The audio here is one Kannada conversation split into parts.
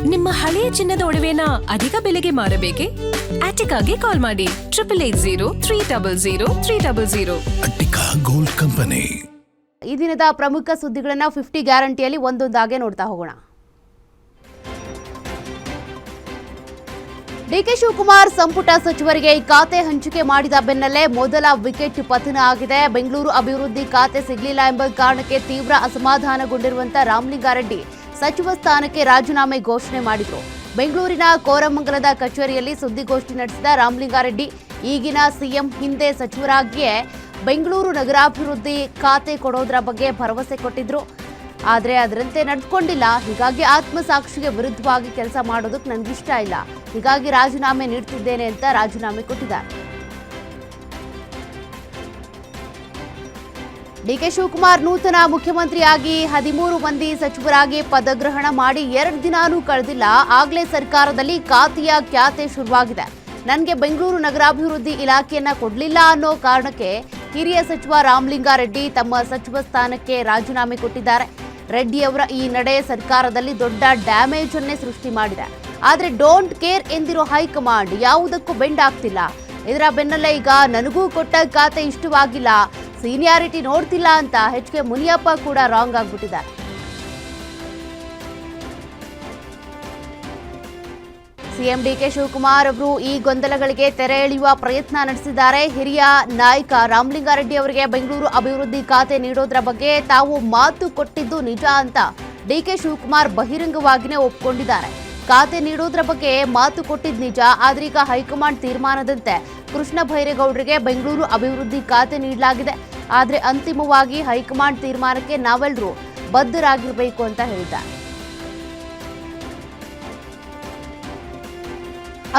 ನಿಮ್ಮ ಹಳೆಯ ಚಿನ್ನದ ಒಡವೆನ ಅಧಿಕ ಬೆಲೆಗೆ ಮಾರಬೇಕೆ? ಆಟಿಕಾಗೆ ಕಾಲ್ ಮಾಡಿ 8880 ಅಟ್ಟಿಕಾ ಗೋಲ್ಡ್ ಕಂಪನಿ. ಈ ದಿನದ ಪ್ರಮುಖ ಸುದ್ದಿಗಳನ್ನ 50 ಗ್ಯಾರಂಟಿಯಲ್ಲಿ ಒಂದೊಂದಾಗೆ ನೋಡ್ತಾ ಹೋಗೋಣ. ಡಿಕೆ ಶಿವಕುಮಾರ್ ಸಂಪುಟ ಸಚಿವರಿಗೆ ಖಾತೆ ಹಂಚಿಕೆ ಮಾಡಿದ ಬೆನ್ನಲ್ಲೇ ಮೊದಲ ವಿಕೆಟ್ ಪತನ ಆಗಿದೆ. ಬೆಂಗಳೂರು ಅಭಿವೃದ್ಧಿ ಖಾತೆ ಸಿಗಲಿಲ್ಲ ಎಂಬ ಕಾರಣಕ್ಕೆ ತೀವ್ರ ಅಸಮಾಧಾನಗೊಂಡಿರುವಂತಹ ರಾಮಲಿಂಗಾರೆಡ್ಡಿ ಸಚಿವ ಸ್ಥಾನಕ್ಕೆ ರಾಜೀನಾಮೆ ಘೋಷಣೆ ಮಾಡಿದರು. ಬೆಂಗಳೂರಿನ ಕೋರಮಂಗಲದ ಕಚೇರಿಯಲ್ಲಿ ಸುದ್ದಿಗೋಷ್ಠಿ ನಡೆಸಿದ ರಾಮಲಿಂಗಾರೆಡ್ಡಿ ಈಗಿನ ಸಿಎಂ ಹಿಂದೆ ಸಚಿವರಾಗಿಯೇ ಬೆಂಗಳೂರು ನಗರಾಭಿವೃದ್ಧಿ ಖಾತೆ ಕೊಡೋದ್ರ ಬಗ್ಗೆ ಭರವಸೆ ಕೊಟ್ಟಿದ್ರು. ಆದರೆ ಅದರಂತೆ ನಡೆದುಕೊಂಡಿಲ್ಲ. ಹೀಗಾಗಿ ಆತ್ಮಸಾಕ್ಷಿಗೆ ವಿರುದ್ಧವಾಗಿ ಕೆಲಸ ಮಾಡೋದಕ್ಕೆ ನನಗಿಷ್ಟ ಇಲ್ಲ, ಹೀಗಾಗಿ ರಾಜೀನಾಮೆ ನೀಡ್ತಿದ್ದೇನೆ ಅಂತ ರಾಜೀನಾಮೆ ಕೊಟ್ಟಿದ್ದಾರೆ. ಡಿಕೆ ಶಿವಕುಮಾರ್ ನೂತನ ಮುಖ್ಯಮಂತ್ರಿಯಾಗಿ 13 ಮಂದಿ ಸಚಿವರಾಗಿ ಪದಗ್ರಹಣ ಮಾಡಿ 2 ದಿನಾನೂ ಕಳೆದಿಲ್ಲ. ಆಗ್ಲೇ ಸರ್ಕಾರದಲ್ಲಿ ಖಾತೆಯ ಖ್ಯಾತೆ ಶುರುವಾಗಿದೆ. ನನಗೆ ಬೆಂಗಳೂರು ನಗರಾಭಿವೃದ್ಧಿ ಇಲಾಖೆಯನ್ನ ಕೊಡಲಿಲ್ಲ ಅನ್ನೋ ಕಾರಣಕ್ಕೆ ಹಿರಿಯ ಸಚಿವ ರಾಮಲಿಂಗಾರೆಡ್ಡಿ ತಮ್ಮ ಸಚಿವ ಸ್ಥಾನಕ್ಕೆ ರಾಜೀನಾಮೆ ಕೊಟ್ಟಿದ್ದಾರೆ. ರೆಡ್ಡಿಯವರ ಈ ನಡೆ ಸರ್ಕಾರದಲ್ಲಿ ದೊಡ್ಡ ಡ್ಯಾಮೇಜ್ ಅನ್ನೇ ಸೃಷ್ಟಿ ಮಾಡಿದೆ. ಆದರೆ ಡೋಂಟ್ ಕೇರ್ ಎಂದಿರೋ ಹೈಕಮಾಂಡ್ ಯಾವುದಕ್ಕೂ ಬೆಂಡ್ ಆಗ್ತಿಲ್ಲ. ಇದರ ಬೆನ್ನಲ್ಲೇ ಈಗ ನನಗೂ ಕೊಟ್ಟ ಖಾತೆ ಇಷ್ಟವಾಗಿಲ್ಲ, ಸೀನಿಯಾರಿಟಿ ನೋಡ್ತಿಲ್ಲ ಅಂತ ಎಚ್ ಕೆ ಮುನಿಯಪ್ಪ ಕೂಡ ರಾಂಗ್ ಆಗ್ಬಿಟ್ಟಿದ್ದಾರೆ. ಸಿಎಂ ಡಿಕೆ ಶಿವಕುಮಾರ್ ಅವರು ಈ ಗೊಂದಲಗಳಿಗೆ ತೆರೆ ಎಳೆಯುವ ಪ್ರಯತ್ನ ನಡೆಸಿದ್ದಾರೆ. ಹಿರಿಯ ನಾಯಕ ರಾಮಲಿಂಗಾರೆಡ್ಡಿ ಅವರಿಗೆ ಬೆಂಗಳೂರು ಅಭಿವೃದ್ಧಿ ಖಾತೆ ನೀಡೋದ್ರ ಬಗ್ಗೆ ತಾವು ಮಾತು ಕೊಟ್ಟಿದ್ದು ನಿಜ ಅಂತ ಡಿಕೆ ಶಿವಕುಮಾರ್ ಬಹಿರಂಗವಾಗಿಯೇ ಒಪ್ಪಿಕೊಂಡಿದ್ದಾರೆ. ಖಾತೆ ನೀಡೋದ್ರ ಬಗ್ಗೆ ಮಾತು ಕೊಟ್ಟಿದ್ದು ನಿಜ, ಆದ್ರೆ ಈಗ ಹೈಕಮಾಂಡ್ ತೀರ್ಮಾನದಂತೆ ಕೃಷ್ಣ ಭೈರೇಗೌಡರಿಗೆ ಬೆಂಗಳೂರು ಅಭಿವೃದ್ಧಿ ಖಾತೆ ನೀಡಲಾಗಿದೆ. ಆದರೆ ಅಂತಿಮವಾಗಿ ಹೈಕಮಾಂಡ್ ತೀರ್ಮಾನಕ್ಕೆ ನಾವೆಲ್ಲರೂ ಬದ್ಧರಾಗಿರಬೇಕು ಅಂತ ಹೇಳಿದ್ದಾರೆ.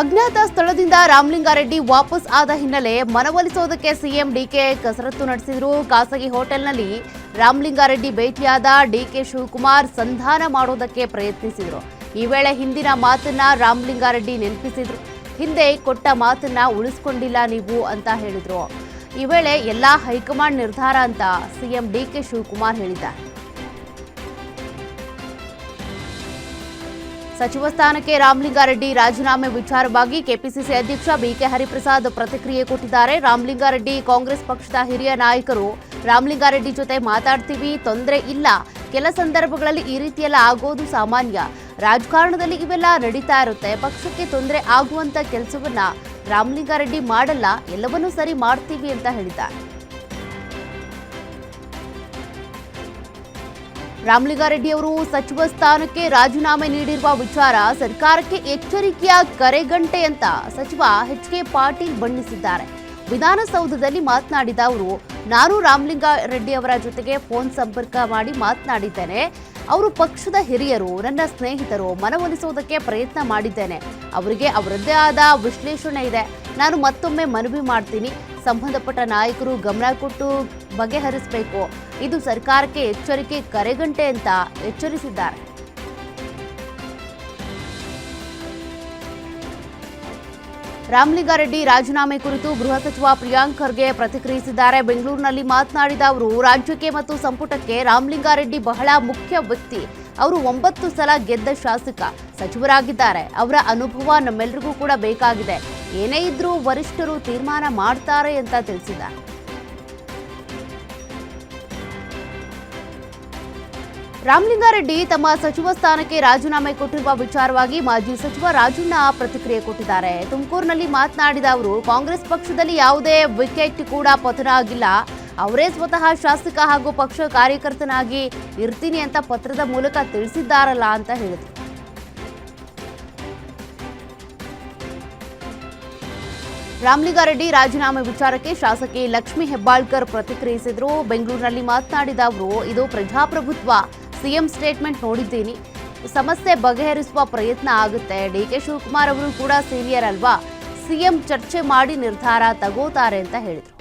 ಅಜ್ಞಾತ ಸ್ಥಳದಿಂದ ರಾಮಲಿಂಗಾರೆಡ್ಡಿ ವಾಪಸ್ ಆದ ಹಿನ್ನೆಲೆ ಮನವೊಲಿಸೋದಕ್ಕೆ ಸಿಎಂ ಡಿಕೆ ಕಸರತ್ತು ನಡೆಸಿದ್ರು. ಖಾಸಗಿ ಹೋಟೆಲ್ನಲ್ಲಿ ರಾಮಲಿಂಗಾರೆಡ್ಡಿ ಭೇಟಿಯಾದ ಡಿಕೆ ಶಿವಕುಮಾರ್ ಸಂಧಾನ ಮಾಡೋದಕ್ಕೆ ಪ್ರಯತ್ನಿಸಿದ್ರು. ಈ ವೇಳೆ ಹಿಂದಿನ ಮಾತನ್ನ ರಾಮಲಿಂಗಾರೆಡ್ಡಿ ನೆನಪಿಸಿದ್ರು. ಹಿಂದೆ ಕೊಟ್ಟ ಮಾತನ್ನ ಉಳಿಸ್ಕೊಂಡಿಲ್ಲ ನೀವು ಅಂತ ಹೇಳಿದ್ರು. ಈ ವೇಳೆ ಎಲ್ಲಾ ಹೈಕಮಾಂಡ್ ನಿರ್ಧಾರ ಅಂತ ಸಿಎಂ ಡಿಕೆ ಶಿವಕುಮಾರ್ ಹೇಳಿದ್ದಾರೆ. ಸಚಿವ ಸ್ಥಾನಕ್ಕೆ ರಾಮಲಿಂಗಾರೆಡ್ಡಿ ರಾಜೀನಾಮೆ ವಿಚಾರವಾಗಿ ಕೆಪಿಸಿಸಿ ಅಧ್ಯಕ್ಷ ಬಿಕೆ ಹರಿಪ್ರಸಾದ್ ಪ್ರತಿಕ್ರಿಯೆ ಕೊಟ್ಟಿದ್ದಾರೆ. ರಾಮಲಿಂಗಾರೆಡ್ಡಿ ಕಾಂಗ್ರೆಸ್ ಪಕ್ಷದ ಹಿರಿಯ ನಾಯಕರು ರಾಮಲಿಂಗಾರೆಡ್ಡಿ ಜೊತೆ ಮಾತಾಡ್ತೀವಿ, ತೊಂದರೆ ಇಲ್ಲ. ಕೆಲ ಸಂದರ್ಭಗಳಲ್ಲಿ ಈ ರೀತಿಯೆಲ್ಲ ಆಗೋದು ಸಾಮಾನ್ಯ. ರಾಜಕಾರಣದಲ್ಲಿ ಇವೆಲ್ಲ ನಡೀತಾ ಇರುತ್ತೆ. ಪಕ್ಷಕ್ಕೆ ತೊಂದರೆ ಆಗುವಂತ ಕೆಲಸವನ್ನ ರಾಮಲಿಂಗಾರೆಡ್ಡಿ ಮಾಡಲ್ಲ, ಎಲ್ಲವನ್ನೂ ಸರಿ ಮಾಡ್ತೀವಿ ಅಂತ ಹೇಳಿದ್ದಾರೆ. ರಾಮಲಿಂಗಾರೆಡ್ಡಿ ಅವರು ಸಚಿವ ಸ್ಥಾನಕ್ಕೆ ರಾಜೀನಾಮೆ ನೀಡಿರುವ ವಿಚಾರ ಸರ್ಕಾರಕ್ಕೆ ಎಚ್ಚರಿಕೆಯ ಕರೆಗಂಟೆ ಅಂತ ಸಚಿವ ಎಚ್ ಕೆ ಪಾಟೀಲ್ ಬಣ್ಣಿಸಿದ್ದಾರೆ. ವಿಧಾನಸೌಧದಲ್ಲಿ ಮಾತನಾಡಿದ ಅವರು, ನಾನು ರಾಮಲಿಂಗಾರೆಡ್ಡಿ ಅವರ ಜೊತೆಗೆ ಫೋನ್ ಸಂಪರ್ಕ ಮಾಡಿ ಮಾತನಾಡಿದ್ದೇನೆ. ಅವರು ಪಕ್ಷದ ಹಿರಿಯರು, ನನ್ನ ಸ್ನೇಹಿತರು, ಮನವೊಲಿಸೋದಕ್ಕೆ ಪ್ರಯತ್ನ ಮಾಡಿದ್ದೇನೆ. ಅವರಿಗೆ ಅವರದ್ದೇ ಆದ ವಿಶ್ಲೇಷಣೆ ಇದೆ. ನಾನು ಮತ್ತೊಮ್ಮೆ ಮನವಿ ಮಾಡ್ತೀನಿ, ಸಂಬಂಧಪಟ್ಟ ನಾಯಕರು ಗಮನ ಕೊಟ್ಟು ಬಗೆಹರಿಸಬೇಕು. ಇದು ಸರ್ಕಾರಕ್ಕೆ ಎಚ್ಚರಿಕೆ ಕರೆಗಂಟೆ ಅಂತ ಎಚ್ಚರಿಸಿದ್ದಾರೆ. ರಾಮಲಿಂಗಾರೆಡ್ಡಿ ರಾಜೀನಾಮೆ ಕುರಿತು ಗೃಹ ಸಚಿವ ಪ್ರಿಯಾಂಕ್ ಖರ್ಗೆ ಪ್ರತಿಕ್ರಿಯಿಸಿದ್ದಾರೆ. ಬೆಂಗಳೂರಿನಲ್ಲಿ ಮಾತನಾಡಿದ ಅವರು, ರಾಜ್ಯಕ್ಕೆ ಮತ್ತು ಸಂಪುಟಕ್ಕೆ ರಾಮಲಿಂಗಾರೆಡ್ಡಿ ಬಹಳ ಮುಖ್ಯ ವ್ಯಕ್ತಿ. ಅವರು 9 ಸಲ ಗೆದ್ದ ಶಾಸಕ, ಸಚಿವರಾಗಿದ್ದಾರೆ. ಅವರ ಅನುಭವ ನಮ್ಮೆಲ್ಲರಿಗೂ ಕೂಡ ಬೇಕಾಗಿದೆ. ಏನೇ ಇದ್ರೂ ವರಿಷ್ಠರು ತೀರ್ಮಾನ ಮಾಡ್ತಾರೆ ಅಂತ ತಿಳಿಸಿದ್ದಾರೆ. ರಾಮಲಿಂಗಾರೆಡ್ಡಿ ತಮ್ಮ ಸಚಿವ ಸ್ಥಾನಕ್ಕೆ ರಾಜೀನಾಮೆ ಕೊಟ್ಟಿರುವ ವಿಚಾರವಾಗಿ ಮಾಜಿ ಸಚಿವ ರಾಜಣ್ಣ ಪ್ರತಿಕ್ರಿಯೆ ಕೊಟ್ಟಿದ್ದಾರೆ. ತುಮಕೂರಿನಲ್ಲಿ ಮಾತನಾಡಿದ ಅವರು, ಕಾಂಗ್ರೆಸ್ ಪಕ್ಷದಲ್ಲಿ ಯಾವುದೇ ವಿಕೆಟ್ ಕೂಡ ಪತನ ಆಗಿಲ್ಲ. ಅವರೇ ಸ್ವತಃ ಶಾಸಕ ಹಾಗೂ ಪಕ್ಷ ಕಾರ್ಯಕರ್ತನಾಗಿ ಇರ್ತೀನಿ ಅಂತ ಪತ್ರದ ಮೂಲಕ ತಿಳಿಸಿದ್ದಾರಲ್ಲ ಅಂತ ಹೇಳಿದರು. ರಾಮಲಿಂಗಾರೆಡ್ಡಿ ರಾಜೀನಾಮೆ ವಿಚಾರಕ್ಕೆ ಶಾಸಕಿ ಲಕ್ಷ್ಮೀ ಹೆಬ್ಬಾಳ್ಕರ್ ಪ್ರತಿಕ್ರಿಯಿಸಿದರು. ಬೆಂಗಳೂರಿನಲ್ಲಿ ಮಾತನಾಡಿದ ಅವರು, ಇದು ಪ್ರಜಾಪ್ರಭುತ್ವ. ಸಿಎಂ ಸ್ಟೇಟ್ಮೆಂಟ್ ನೋಡಿದ್ದೀನಿ, ಸಮಸ್ಯೆ ಬಗೆಹರಿಸುವ ಪ್ರಯತ್ನ ಆಗುತ್ತೆ. ಡಿಕೆ ಶಿವಕುಮಾರ್ ಅವರು ಕೂಡ ಸೀನಿಯರ್ ಅಲ್ವಾ, ಸಿಎಂ ಚರ್ಚೆ ಮಾಡಿ ನಿರ್ಧಾರ ತಗೋತಾರೆ ಅಂತ ಹೇಳಿದರು.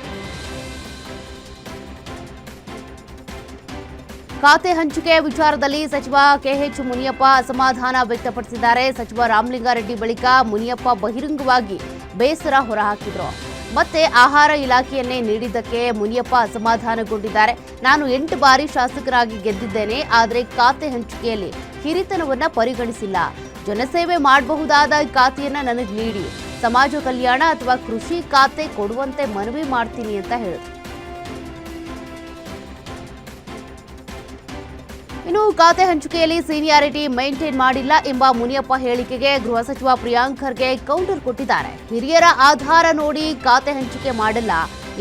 ಖಾತೆ ಹಂಚಿಕೆ ವಿಚಾರದಲ್ಲಿ ಸಚಿವ ಕೆಎಚ್ ಮುನಿಯಪ್ಪ ಅಸಮಾಧಾನ ವ್ಯಕ್ತಪಡಿಸಿದ್ದಾರೆ. ಸಚಿವ ರಾಮಲಿಂಗಾರೆಡ್ಡಿ ಬಳಿಕ ಮುನಿಯಪ್ಪ ಬಹಿರಂಗವಾಗಿ ಬೇಸರ ಹೊರಹಾಕಿದ್ರು. ಮತ್ತೆ ಆಹಾರ ಇಲಾಖೆಯನ್ನೇ ನೀಡಿದ್ದಕ್ಕೆ ಮುನಿಯಪ್ಪ ಅಸಮಾಧಾನಗೊಂಡಿದ್ದಾರೆ. ನಾನು 8 ಬಾರಿ ಶಾಸಕರಾಗಿ ಗೆದ್ದಿದ್ದೇನೆ, ಆದರೆ ಖಾತೆ ಹಂಚಿಕೆಯಲ್ಲಿ ಹಿರಿತನವನ್ನ ಪರಿಗಣಿಸಿಲ್ಲ. ಜನಸೇವೆ ಮಾಡಬಹುದಾದ ಖಾತೆಯನ್ನ ನನಗೆ ನೀಡಿ, ಸಮಾಜ ಕಲ್ಯಾಣ ಅಥವಾ ಕೃಷಿ ಖಾತೆ ಕೊಡುವಂತೆ ಮನವಿ ಮಾಡ್ತೀನಿ ಅಂತ ಹೇಳಿದ್ರು. ಇನ್ನು ಖಾತೆ ಹಂಚಿಕೆಯಲ್ಲಿ ಸೀನಿಯಾರಿಟಿ ಮೇಂಟೈನ್ ಮಾಡಿಲ್ಲ ಎಂಬ ಮುನಿಯಪ್ಪ ಹೇಳಿಕೆಗೆ ಗೃಹ ಸಚಿವ ಪ್ರಿಯಾಂಕ್ ಖರ್ಗೆ ಕೌಂಟರ್ ಕೊಟ್ಟಿದ್ದಾರೆ. ಹಿರಿಯರ ಆಧಾರ ನೋಡಿ ಖಾತೆ ಹಂಚಿಕೆ ಮಾಡಲ್ಲ,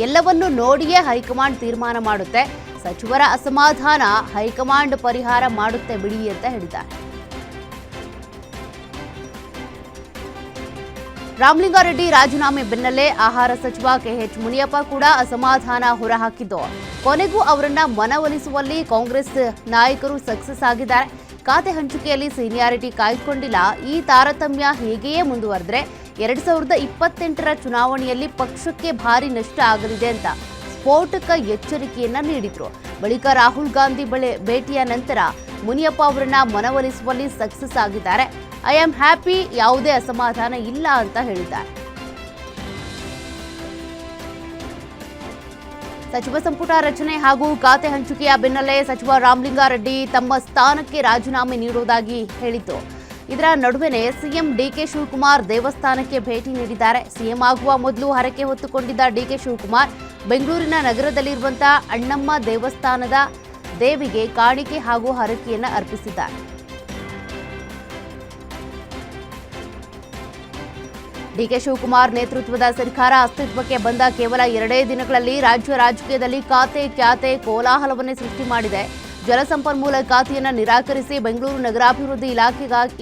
ಎಲ್ಲವನ್ನೂ ನೋಡಿಯೇ ಹೈಕಮಾಂಡ್ ತೀರ್ಮಾನ ಮಾಡುತ್ತೆ. ಸಚಿವರ ಅಸಮಾಧಾನ ಹೈಕಮಾಂಡ್ ಪರಿಹಾರ ಮಾಡುತ್ತೆ ಬಿಡಿ ಅಂತ ಹೇಳಿದ್ದಾರೆ. ರಾಮಲಿಂಗಾರೆಡ್ಡಿ ರಾಜೀನಾಮೆ ಬೆನ್ನಲ್ಲೇ ಆಹಾರ ಸಚಿವ ಕೆಎಚ್ ಮುನಿಯಪ್ಪ ಕೂಡ ಅಸಮಾಧಾನ ಹೊರಹಾಕಿದ್ದು, ಕೊನೆಗೂ ಅವರನ್ನ ಮನವೊಲಿಸುವಲ್ಲಿ ಕಾಂಗ್ರೆಸ್ ನಾಯಕರು ಸಕ್ಸಸ್ ಆಗಿದ್ದಾರೆ. ಖಾತೆ ಹಂಚಿಕೆಯಲ್ಲಿ ಸೀನಿಯಾರಿಟಿ ಕಾಯ್ದುಕೊಂಡಿಲ್ಲ. ಈ ತಾರತಮ್ಯ ಹೀಗೆಯೇ ಮುಂದುವರೆದ್ರೆ 2028ರ ಚುನಾವಣೆಯಲ್ಲಿ ಪಕ್ಷಕ್ಕೆ ಭಾರಿ ನಷ್ಟ ಆಗಲಿದೆ ಅಂತ ಸ್ಫೋಟಕ ಎಚ್ಚರಿಕೆಯನ್ನ ನೀಡಿದ್ರು. ಬಳಿಕ ರಾಹುಲ್ ಗಾಂಧಿ ಭೇಟಿಯ ನಂತರ ಮುನಿಯಪ್ಪ ಅವರನ್ನ ಮನವೊಲಿಸುವಲ್ಲಿ ಸಕ್ಸಸ್ ಆಗಿದ್ದಾರೆ. ಐ ಆಮ್ ಹ್ಯಾಪಿ, ಯಾವುದೇ ಅಸಮಾಧಾನ ಇಲ್ಲ ಅಂತ ಹೇಳಿದ್ದಾರೆ. ಸಚಿವ ಸಂಪುಟ ರಚನೆ ಹಾಗೂ ಖಾತೆ ಹಂಚಿಕೆಯ ಬೆನ್ನಲ್ಲೇ ಸಚಿವ ರಾಮಲಿಂಗಾರೆಡ್ಡಿ ತಮ್ಮ ಸ್ಥಾನಕ್ಕೆ ರಾಜೀನಾಮೆ ನೀಡುವುದಾಗಿ ಹೇಳಿದ್ದು, ಇದರ ನಡುವೆನೇ ಸಿಎಂ ಡಿಕೆ ಶಿವಕುಮಾರ್ ದೇವಸ್ಥಾನಕ್ಕೆ ಭೇಟಿ ನೀಡಿದ್ದಾರೆ. ಸಿಎಂ ಆಗುವ ಮೊದಲು ಹರಕೆ ಹೊತ್ತುಕೊಂಡಿದ್ದ ಡಿಕೆ ಶಿವಕುಮಾರ್ ಬೆಂಗಳೂರಿನ ನಗರದಲ್ಲಿರುವಂತಹ ಅಣ್ಣಮ್ಮ ದೇವಸ್ಥಾನದ ದೇವಿಗೆ ಕಾಣಿಕೆ ಹಾಗೂ ಹರಕೆಯನ್ನ ಅರ್ಪಿಸಿದ್ದಾರೆ. ಡಿಕೆ ಶಿವಕುಮಾರ್ ನೇತೃತ್ವದ ಸರ್ಕಾರ ಅಸ್ತಿತ್ವಕ್ಕೆ ಬಂದ ಕೇವಲ 2 ದಿನಗಳಲ್ಲಿ ರಾಜ್ಯ ರಾಜಕೀಯದಲ್ಲಿ ಖಾತೆ ಕ್ಯಾತೆ ಕೋಲಾಹಲವನ್ನೇ ಸೃಷ್ಟಿ ಮಾಡಿದೆ. ಜಲಸಂಪನ್ಮೂಲ ಖಾತೆಯನ್ನ ನಿರಾಕರಿಸಿ ಬೆಂಗಳೂರು ನಗರಾಭಿವೃದ್ಧಿ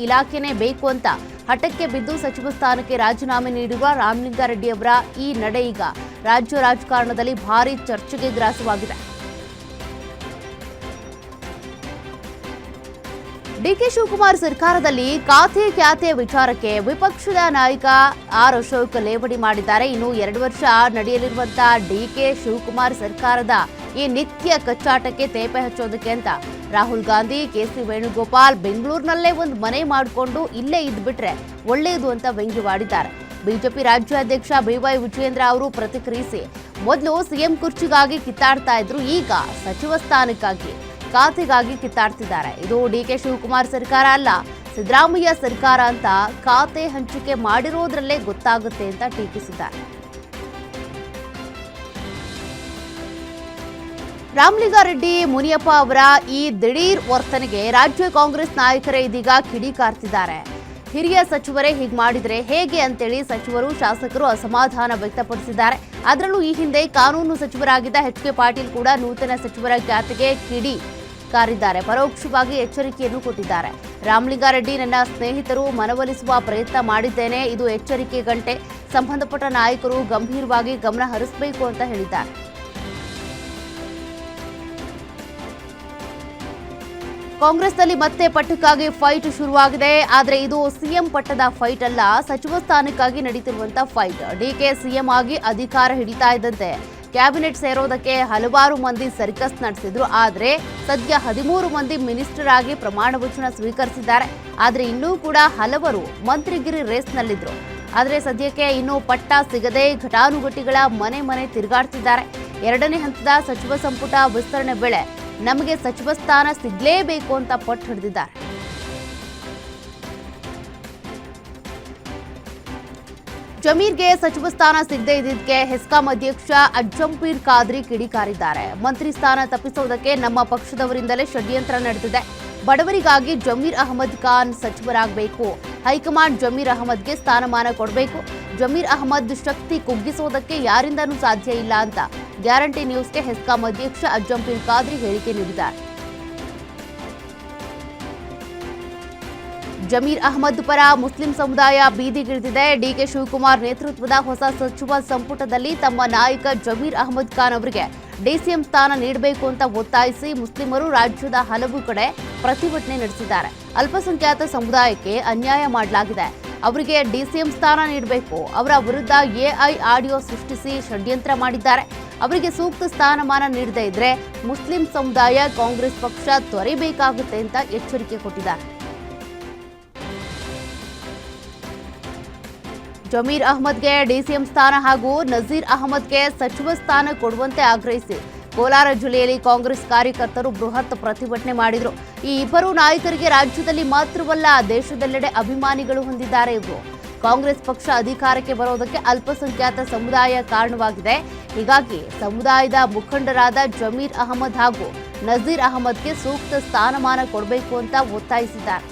ಇಲಾಖೆನೇ ಬೇಕು ಅಂತ ಹಠಕ್ಕೆ ಬಿದ್ದು ಸಚಿವ ಸ್ಥಾನಕ್ಕೆ ರಾಜೀನಾಮೆ ನೀಡಿರುವ ರಾಮಲಿಂಗಾರೆಡ್ಡಿ ಅವರ ಈ ನಡೆ ಈಗ ರಾಜ್ಯ ರಾಜಕಾರಣದಲ್ಲಿ ಭಾರೀ ಚರ್ಚೆಗೆ ಗ್ರಾಸವಾಗಿದೆ. ಡಿಕೆ ಶಿವಕುಮಾರ್ ಸರ್ಕಾರದಲ್ಲಿ ಖಾತೆ ಕ್ಯಾತೆ ವಿಚಾರಕ್ಕೆ ವಿಪಕ್ಷದ ನಾಯಕ ಆರ್ ಅಶೋಕ್ ಲೇವಡಿ ಮಾಡಿದ್ದಾರೆ. ಇನ್ನು 2 ವರ್ಷ ನಡೆಯಲಿರುವಂತಹ ಡಿಕೆ ಶಿವಕುಮಾರ್ ಸರ್ಕಾರದ ಈ ನಿತ್ಯ ಕಚ್ಚಾಟಕ್ಕೆ ತೇಪೆ ಹಚ್ಚೋದಕ್ಕೆ ಅಂತ ರಾಹುಲ್ ಗಾಂಧಿ, ಕೆಸಿ ವೇಣುಗೋಪಾಲ್ ಬೆಂಗಳೂರಿನಲ್ಲೇ ಒಂದು ಮನೆ ಮಾಡಿಕೊಂಡು ಇಲ್ಲೇ ಇದ್ಬಿಟ್ರೆ ಒಳ್ಳೆಯದು ಅಂತ ವ್ಯಂಗ್ಯವಾಡಿದ್ದಾರೆ. ಬಿಜೆಪಿ ರಾಜ್ಯಾಧ್ಯಕ್ಷ ಬಿವೈ ವಿಜಯೇಂದ್ರ ಅವರು ಪ್ರತಿಕ್ರಿಯಿಸಿ, ಮೊದಲು ಸಿಎಂ ಕುರ್ಚಿಗಾಗಿ ಕಿತ್ತಾಡ್ತಾ ಇದ್ರು, ಈಗ ಸಚಿವ ಸ್ಥಾನಕ್ಕಾಗಿ ಖಾತೆಗಾಗಿ ಕಿತ್ತಾಡ್ತಿದ್ದಾರೆ. ಇದು ಡಿಕೆ ಶಿವಕುಮಾರ್ ಸರ್ಕಾರ ಅಲ್ಲ, ಸಿದ್ದರಾಮಯ್ಯ ಸರ್ಕಾರ ಅಂತ ಖಾತೆ ಹಂಚಿಕೆ ಮಾಡಿರೋದ್ರಲ್ಲೇ ಗೊತ್ತಾಗುತ್ತೆ ಅಂತ ಟೀಕಿಸಿದ್ದಾರೆ. ರಾಮಲಿಂಗಾರೆಡ್ಡಿ ಮುನಿಯಪ್ಪ ಅವರ ಈ ದಿಢೀರ್ ವರ್ತನೆಗೆ ರಾಜ್ಯ ಕಾಂಗ್ರೆಸ್ ನಾಯಕರೇ ಇದೀಗ ಕಿಡಿಕಾರ್ತಿದ್ದಾರೆ. ಹಿರಿಯ ಸಚಿವರೇ ಹೀಗೆ ಮಾಡಿದ್ರೆ ಹೇಗೆ ಅಂತೇಳಿ ಸಚಿವರು, ಶಾಸಕರು ಅಸಮಾಧಾನ ವ್ಯಕ್ತಪಡಿಸಿದ್ದಾರೆ. ಅದರಲ್ಲೂ ಈ ಹಿಂದೆ ಕಾನೂನು ಸಚಿವರಾಗಿದ್ದ ಎಚ್.ಕೆ. ಪಾಟೀಲ್ ಕೂಡ ನೂತನ ಸಚಿವರ ಖಾತೆಗೆ ಕಿಡಿ ಕಾರಿದ್ದಾರೆ. ಪರೋಕ್ಷವಾಗಿ ಎಚ್ಚರಿಕೆಯನ್ನು ಕೊಟ್ಟಿದ್ದಾರೆ. ರಾಮಲಿಂಗಾರೆಡ್ಡಿ ನನ್ನ ಸ್ನೇಹಿತರು, ಮನವೊಲಿಸುವ ಪ್ರಯತ್ನ ಮಾಡಿದ್ದೇನೆ, ಇದು ಎಚ್ಚರಿಕೆ ಗಂಟೆ, ಸಂಬಂಧಪಟ್ಟ ನಾಯಕರು ಗಂಭೀರವಾಗಿ ಗಮನ ಹರಿಸಬೇಕು ಅಂತ ಹೇಳಿದ್ದಾರೆ. ಕಾಂಗ್ರೆಸ್ನಲ್ಲಿ ಮತ್ತೆ ಪಟ್ಟಕ್ಕಾಗಿ ಫೈಟ್ ಶುರುವಾಗಿದೆ. ಆದರೆ ಇದು ಸಿಎಂ ಪಟ್ಟದ ಫೈಟ್ ಅಲ್ಲ, ಸಚಿವ ಸ್ಥಾನಕ್ಕಾಗಿ ನಡೀತಿರುವಂತಹ ಫೈಟ್. ಡಿಕೆ ಸಿಎಂ ಆಗಿ ಅಧಿಕಾರ ಹಿಡಿತಾ ಇದ್ದಂತೆ ಕ್ಯಾಬಿನೆಟ್ ಸೇರೋದಕ್ಕೆ ಹಲವಾರು ಮಂದಿ ಸರ್ಕಸ್ ನಡೆಸಿದ್ರು. ಆದರೆ ಸದ್ಯ 13 ಮಂದಿ ಮಿನಿಸ್ಟರ್ ಆಗಿ ಪ್ರಮಾಣ ವಚನ ಸ್ವೀಕರಿಸಿದ್ದಾರೆ. ಆದರೆ ಇನ್ನೂ ಕೂಡ ಹಲವರು ಮಂತ್ರಿಗಿರಿ ರೇಸ್ನಲ್ಲಿದ್ರು. ಆದರೆ ಸದ್ಯಕ್ಕೆ ಇನ್ನೂ ಪಟ್ಟ ಸಿಗದೆ ಘಟಾನುಘಟಿಗಳ ಮನೆ ತಿರುಗಾಡ್ತಿದ್ದಾರೆ. 2ನೇ ಹಂತದ ಸಚಿವ ಸಂಪುಟ ವಿಸ್ತರಣೆ ವೇಳೆ ನಮಗೆ ಸಚಿವ ಸ್ಥಾನ ಸಿಗಲೇಬೇಕು ಅಂತ ಪಟ್ಟು ಹಿಡಿದಿದ್ದಾರೆ. ಜಮೀರ್ಗೆ ಸಚಿವ ಸ್ಥಾನ ಸಿಗದೆ ಇದ್ದಿದ್ದಕ್ಕೆ ಹೆಸ್ಕಾಂ ಅಧ್ಯಕ್ಷ ಅಜ್ಜಂಪೀರ್ ಖಾದ್ರಿ ಕಿಡಿಕಾರಿದ್ದಾರೆ. ಮಂತ್ರಿ ಸ್ಥಾನ ತಪ್ಪಿಸೋದಕ್ಕೆ ನಮ್ಮ ಪಕ್ಷದವರಿಂದಲೇ ಷಡ್ಯಂತ್ರ ನಡೆದಿದೆ. ಬಡವರಿಗಾಗಿ ಜಮೀರ್ ಅಹಮದ್ ಖಾನ್ ಸಚಿವರಾಗಬೇಕು, ಹೈಕಮಾಂಡ್ ಜಮೀರ್ ಅಹಮದ್ಗೆ ಸ್ಥಾನಮಾನ ಕೊಡಬೇಕು. ಜಮೀರ್ ಅಹಮದ್ ಶಕ್ತಿ ಕುಗ್ಗಿಸೋದಕ್ಕೆ ಯಾರಿಂದನೂ ಸಾಧ್ಯ ಇಲ್ಲ ಅಂತ ಗ್ಯಾರಂಟಿ ನ್ಯೂಸ್ಗೆ ಹೆಸ್ಕಾಂ ಅಧ್ಯಕ್ಷ ಅಜ್ಜಂಪೀರ್ ಖಾದ್ರಿ ಹೇಳಿಕೆ ನೀಡಿದ್ದಾರೆ. ಜಮೀರ್ ಅಹಮದ್ ಪರ ಮುಸ್ಲಿಂ ಸಮುದಾಯ ಬೀದಿಗಿಳಿದಿದೆ. ಡಿಕೆ ಶಿವಕುಮಾರ್ ನೇತೃತ್ವದ ಹೊಸ ಸಚಿವ ಸಂಪುಟದಲ್ಲಿ ತಮ್ಮ ನಾಯಕ ಜಮೀರ್ ಅಹಮದ್ ಖಾನ್ ಅವರಿಗೆ ಡಿಸಿಎಂ ಸ್ಥಾನ ನೀಡಬೇಕು ಅಂತ ಒತ್ತಾಯಿಸಿ ಮುಸ್ಲಿಮರು ರಾಜ್ಯದ ಹಲವು ಕಡೆ ಪ್ರತಿಭಟನೆ ನಡೆಸಿದ್ದಾರೆ. ಅಲ್ಪಸಂಖ್ಯಾತ ಸಮುದಾಯಕ್ಕೆ ಅನ್ಯಾಯ ಮಾಡಲಾಗಿದೆ, ಅವರಿಗೆ ಡಿಸಿಎಂ ಸ್ಥಾನ ನೀಡಬೇಕು. ಅವರ ವಿರುದ್ಧ ಎಐ ಆಡಿಯೋ ಸೃಷ್ಟಿಸಿ ಷಡ್ಯಂತ್ರ ಮಾಡಿದ್ದಾರೆ. ಅವರಿಗೆ ಸೂಕ್ತ ಸ್ಥಾನಮಾನ ನೀಡದೇ ಇದ್ರೆ ಮುಸ್ಲಿಂ ಸಮುದಾಯ ಕಾಂಗ್ರೆಸ್ ಪಕ್ಷ ತೊರೆಯಬೇಕಾಗುತ್ತೆ ಅಂತ ಎಚ್ಚರಿಕೆ ಕೊಟ್ಟಿದ್ದಾರೆ. ಜಮೀರ್ ಅಹಮದ್ಗೆ ಡಿಸಿಎಂ ಸ್ಥಾನ ಹಾಗೂ ನಜೀರ್ ಅಹಮದ್ಗೆ ಸಚಿವ ಸ್ಥಾನ ಕೊಡುವಂತೆ ಆಗ್ರಹಿಸಿ ಕೋಲಾರ ಜಿಲ್ಲೆಯಲ್ಲಿ ಕಾಂಗ್ರೆಸ್ ಕಾರ್ಯಕರ್ತರು ಬೃಹತ್ ಪ್ರತಿಭಟನೆ ಮಾಡಿದರು. ಈ ಇಬ್ಬರು ನಾಯಕರಿಗೆ ರಾಜ್ಯದಲ್ಲಿ ಮಾತ್ರವಲ್ಲ ದೇಶದೆಲ್ಲೆಡೆ ಅಭಿಮಾನಿಗಳು ಹೊಂದಿದ್ದಾರೆ. ಇವರು ಕಾಂಗ್ರೆಸ್ ಪಕ್ಷ ಅಧಿಕಾರಕ್ಕೆ ಬರೋದಕ್ಕೆ ಅಲ್ಪಸಂಖ್ಯಾತ ಸಮುದಾಯ ಕಾರಣವಾಗಿದೆ. ಹೀಗಾಗಿ ಸಮುದಾಯದ ಮುಖಂಡರಾದ ಜಮೀರ್ ಅಹಮದ್ ಹಾಗೂ ನಜೀರ್ ಅಹಮದ್ಗೆ ಸೂಕ್ತ ಸ್ಥಾನಮಾನ ಕೊಡಬೇಕು ಅಂತ ಒತ್ತಾಯಿಸಿದ್ದಾರೆ.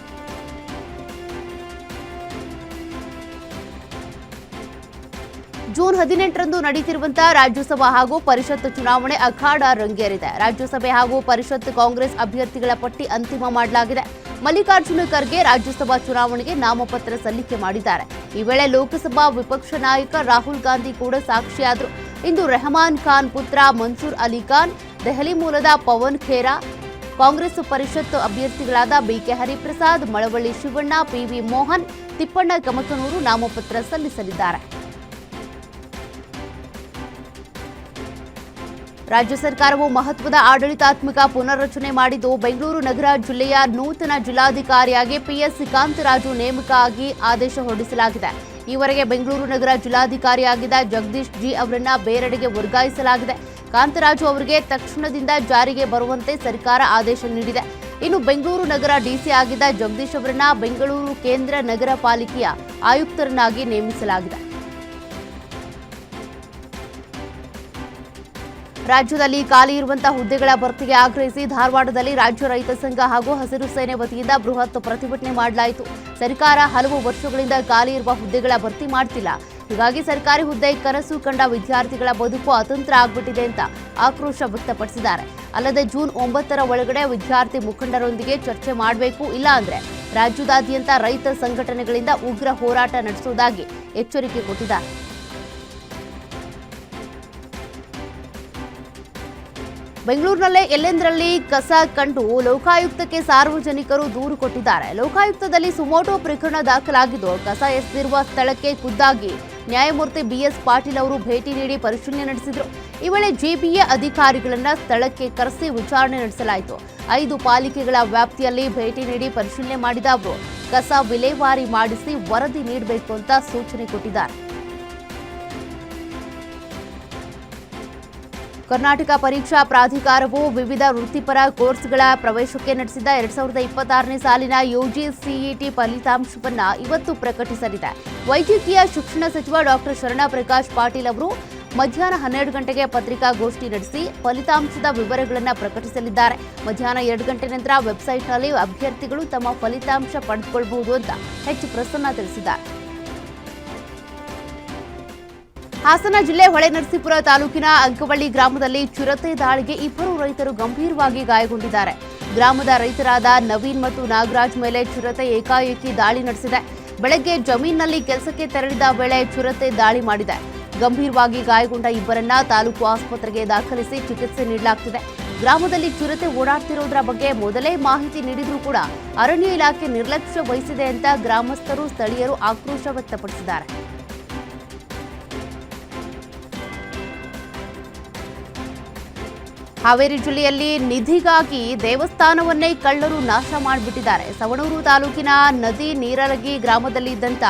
ಜೂನ್ 18ರಂದು ನಡೆಯುತ್ತಿರುವಂತಹ ರಾಜ್ಯಸಭಾ ಹಾಗೂ ಪರಿಷತ್ ಚುನಾವಣೆ ಅಖಾಡ ರಂಗೇರಿದೆ. ರಾಜ್ಯಸಭೆ ಹಾಗೂ ಪರಿಷತ್ ಕಾಂಗ್ರೆಸ್ ಅಭ್ಯರ್ಥಿಗಳ ಪಟ್ಟಿ ಅಂತಿಮ ಮಾಡಲಾಗಿದೆ. ಮಲ್ಲಿಕಾರ್ಜುನ ಖರ್ಗೆ ರಾಜ್ಯಸಭಾ ಚುನಾವಣೆಗೆ ನಾಮಪತ್ರ ಸಲ್ಲಿಕೆ ಮಾಡಿದ್ದಾರೆ. ಈ ವೇಳೆ ಲೋಕಸಭಾ ವಿಪಕ್ಷ ನಾಯಕ ರಾಹುಲ್ ಗಾಂಧಿ ಕೂಡ ಸಾಕ್ಷಿಯಾದರು. ಇಂದು ರೆಹಮಾನ್ ಖಾನ್ ಪುತ್ರ ಮನ್ಸೂರ್ ಅಲಿ ಖಾನ್, ದೆಹಲಿ ಮೂಲದ ಪವನ್ ಖೇರಾ, ಕಾಂಗ್ರೆಸ್ ಪರಿಷತ್ ಅಭ್ಯರ್ಥಿಗಳಾದ ಬಿಕೆ ಹರಿಪ್ರಸಾದ್, ಮಳವಳ್ಳಿ ಶಿವಣ್ಣ, ಪಿವಿ ಮೋಹನ್, ತಿಪ್ಪಣ್ಣ ಕಮಕನೂರು ನಾಮಪತ್ರ ಸಲ್ಲಿಸಲಿದ್ದಾರೆ. ರಾಜ್ಯ ಸರ್ಕಾರವು ಮಹತ್ವದ ಆಡಳಿತಾತ್ಮಕ ಪುನರ್ರಚನೆ ಮಾಡಿದ್ದು, ಬೆಂಗಳೂರು ನಗರ ಜಿಲ್ಲೆಯ ನೂತನ ಜಿಲ್ಲಾಧಿಕಾರಿಯಾಗಿ ಪಿಎಸ್ ಕಾಂತರಾಜು ನೇಮಕ ಆಗಿ ಆದೇಶ ಹೊರಡಿಸಲಾಗಿದೆ. ಈವರೆಗೆ ಬೆಂಗಳೂರು ನಗರ ಜಿಲ್ಲಾಧಿಕಾರಿಯಾಗಿದ್ದ ಜಗದೀಶ್ ಜಿ ಅವರನ್ನ ಬೇರೆಡೆಗೆ ವರ್ಗಾಯಿಸಲಾಗಿದೆ. ಕಾಂತರಾಜು ಅವರಿಗೆ ತಕ್ಷಣದಿಂದ ಜಾರಿಗೆ ಬರುವಂತೆ ಸರ್ಕಾರ ಆದೇಶ ನೀಡಿದೆ. ಇನ್ನು ಬೆಂಗಳೂರು ನಗರ ಡಿಸಿ ಆಗಿದ್ದ ಜಗದೀಶ್ ಅವರನ್ನ ಬೆಂಗಳೂರು ಕೇಂದ್ರ ನಗರ ಪಾಲಿಕೆಯ ಆಯುಕ್ತರನ್ನಾಗಿ ನೇಮಿಸಲಾಗಿದೆ. ರಾಜ್ಯದಲ್ಲಿ ಖಾಲಿ ಇರುವಂತಹ ಹುದ್ದೆಗಳ ಭರ್ತಿಗೆ ಆಗ್ರಹಿಸಿ ಧಾರವಾಡದಲ್ಲಿ ರಾಜ್ಯ ರೈತ ಸಂಘ ಹಾಗೂ ಹಸಿರು ಸೇನೆ ವತಿಯಿಂದ ಬೃಹತ್ ಪ್ರತಿಭಟನೆ ಮಾಡಲಾಯಿತು. ಸರ್ಕಾರ ಹಲವು ವರ್ಷಗಳಿಂದ ಖಾಲಿ ಇರುವ ಹುದ್ದೆಗಳ ಭರ್ತಿ ಮಾಡ್ತಿಲ್ಲ. ಹೀಗಾಗಿ ಸರ್ಕಾರಿ ಹುದ್ದೆ ಕನಸು ಕಂಡ ವಿದ್ಯಾರ್ಥಿಗಳ ಬದುಕು ಅತಂತ್ರ ಆಗ್ಬಿಟ್ಟಿದೆ ಅಂತ ಆಕ್ರೋಶ ವ್ಯಕ್ತಪಡಿಸಿದ್ದಾರೆ. ಅಲ್ಲದೆ ಜೂನ್ 9ರ ಒಳಗಡೆ ವಿದ್ಯಾರ್ಥಿ ಮುಖಂಡರೊಂದಿಗೆ ಚರ್ಚೆ ಮಾಡಬೇಕು, ಇಲ್ಲ ಅಂದ್ರೆ ರಾಜ್ಯದಾದ್ಯಂತ ರೈತ ಸಂಘಟನೆಗಳಿಂದ ಉಗ್ರ ಹೋರಾಟ ನಡೆಸುವುದಾಗಿ ಎಚ್ಚರಿಕೆ ಕೊಟ್ಟಿದ್ದಾರೆ. ಬೆಂಗಳೂರಿನಲ್ಲೇ ಎಲ್ಲೆಂದರಲ್ಲಿ ಕಸ ಕಂಡು ಲೋಕಾಯುಕ್ತಕ್ಕೆ ಸಾರ್ವಜನಿಕರು ದೂರು ಕೊಟ್ಟಿದ್ದಾರೆ. ಲೋಕಾಯುಕ್ತದಲ್ಲಿ ಸುಮೋಟೋ ಪ್ರಕರಣ ದಾಖಲಾಗಿದ್ದು, ಕಸ ಎಸೆದಿರುವ ಸ್ಥಳಕ್ಕೆ ಖುದ್ದಾಗಿ ನ್ಯಾಯಮೂರ್ತಿ ಬಿಎಸ್ ಪಾಟೀಲ್ ಅವರು ಭೇಟಿ ನೀಡಿ ಪರಿಶೀಲನೆ ನಡೆಸಿದರು. ಈ ವೇಳೆ ಜೆಬಿಎ ಅಧಿಕಾರಿಗಳನ್ನ ಸ್ಥಳಕ್ಕೆ ಕರೆಸಿ ವಿಚಾರಣೆ ನಡೆಸಲಾಯಿತು. 5 ಪಾಲಿಕೆಗಳ ವ್ಯಾಪ್ತಿಯಲ್ಲಿ ಭೇಟಿ ನೀಡಿ ಪರಿಶೀಲನೆ ಮಾಡಿದ ಅವರು ಕಸ ವಿಲೇವಾರಿ ಮಾಡಿಸಿ ವರದಿ ನೀಡಬೇಕು ಅಂತ ಸೂಚನೆ ಕೊಟ್ಟಿದ್ದಾರೆ. ಕರ್ನಾಟಕ ಪರೀಕ್ಷಾ ಪ್ರಾಧಿಕಾರವು ವಿವಿಧ ವೃತ್ತಿಪರ ಕೋರ್ಸ್ಗಳ ಪ್ರವೇಶಕ್ಕೆ ನಡೆಸಿದ 2026ನೇ ಸಾಲಿನ ಯುಜಿಸಿಇಟಿ ಫಲಿತಾಂಶವನ್ನು ಇವತ್ತು ಪ್ರಕಟಿಸಲಿದೆ. ವೈದ್ಯಕೀಯ ಶಿಕ್ಷಣ ಸಚಿವ ಡಾಕ್ಟರ್ ಶರಣಪ್ರಕಾಶ್ ಪಾಟೀಲ್ ಅವರು ಮಧ್ಯಾಹ್ನ 12 ಗಂಟೆಗೆ ಪತ್ರಿಕಾಗೋಷ್ಠಿ ನಡೆಸಿ ಫಲಿತಾಂಶದ ವಿವರಗಳನ್ನು ಪ್ರಕಟಿಸಲಿದ್ದಾರೆ. ಮಧ್ಯಾಹ್ನ 2 ಗಂಟೆ ನಂತರ ವೆಬ್ಸೈಟ್ನಲ್ಲಿ ಅಭ್ಯರ್ಥಿಗಳು ತಮ್ಮ ಫಲಿತಾಂಶ ಪಡೆದುಕೊಳ್ಳಬಹುದು ಅಂತ ಪ್ರಸನ್ನ ತಿಳಿಸಿದ್ದಾರೆ. ಹಾಸನ ಜಿಲ್ಲೆ ಹೊಳೆನರಸೀಪುರ ತಾಲೂಕಿನ ಅಂಕವಳ್ಳಿ ಗ್ರಾಮದಲ್ಲಿ ಚಿರತೆ ದಾಳಿಗೆ 2 ರೈತರು ಗಂಭೀರವಾಗಿ ಗಾಯಗೊಂಡಿದ್ದಾರೆ. ಗ್ರಾಮದ ರೈತರಾದ ನವೀನ್ ಮತ್ತು ನಾಗರಾಜ್ ಮೇಲೆ ಚಿರತೆ ಏಕಾಏಕಿ ದಾಳಿ ನಡೆಸಿದೆ. ಬೆಳಗ್ಗೆ ಜಮೀನಿನಲ್ಲಿ ಕೆಲಸಕ್ಕೆ ತೆರಳಿದ ವೇಳೆ ಚಿರತೆ ದಾಳಿ ಮಾಡಿದೆ. ಗಂಭೀರವಾಗಿ ಗಾಯಗೊಂಡ ಇಬ್ಬರನ್ನ ತಾಲೂಕು ಆಸ್ಪತ್ರೆಗೆ ದಾಖಲಿಸಿ ಚಿಕಿತ್ಸೆ ನೀಡಲಾಗುತ್ತಿದೆ. ಗ್ರಾಮದಲ್ಲಿ ಚಿರತೆ ಓಡಾಡ್ತಿರೋದ್ರ ಬಗ್ಗೆ ಮೊದಲೇ ಮಾಹಿತಿ ನೀಡಿದ್ರೂ ಕೂಡ ಅರಣ್ಯ ಇಲಾಖೆ ನಿರ್ಲಕ್ಷ್ಯ ವಹಿಸಿದೆ ಅಂತ ಗ್ರಾಮಸ್ಥರು, ಸ್ಥಳೀಯರು ಆಕ್ರೋಶ ವ್ಯಕ್ತಪಡಿಸಿದ್ದಾರೆ. ಹಾವೇರಿ ಜಿಲ್ಲೆಯಲ್ಲಿ ನಿಧಿಗಾಗಿ ದೇವಸ್ಥಾನವನ್ನೇ ಕಳ್ಳರು ನಾಶ ಮಾಡಿಬಿಟ್ಟಿದ್ದಾರೆ. ಸವಣೂರು ತಾಲೂಕಿನ ನದಿ ನೀರಲಗಿ ಗ್ರಾಮದಲ್ಲಿ ಇದ್ದಂತ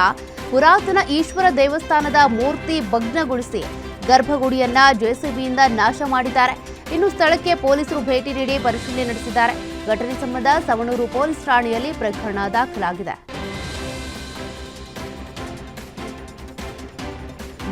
ಪುರಾತನ ಈಶ್ವರ ದೇವಸ್ಥಾನದ ಮೂರ್ತಿ ಭಗ್ನಗೊಳಿಸಿ ಗರ್ಭಗುಡಿಯನ್ನ ಜೆಸಿಬಿಯಿಂದ ನಾಶ ಮಾಡಿದ್ದಾರೆ. ಇನ್ನು ಸ್ಥಳಕ್ಕೆ ಪೊಲೀಸರು ಭೇಟಿ ನೀಡಿ ಪರಿಶೀಲನೆ ನಡೆಸಿದ್ದಾರೆ. ಘಟನೆ ಸಂಬಂಧ ಸವಣೂರು ಪೊಲೀಸ್ ಠಾಣೆಯಲ್ಲಿ ಪ್ರಕರಣ ದಾಖಲಾಗಿದೆ.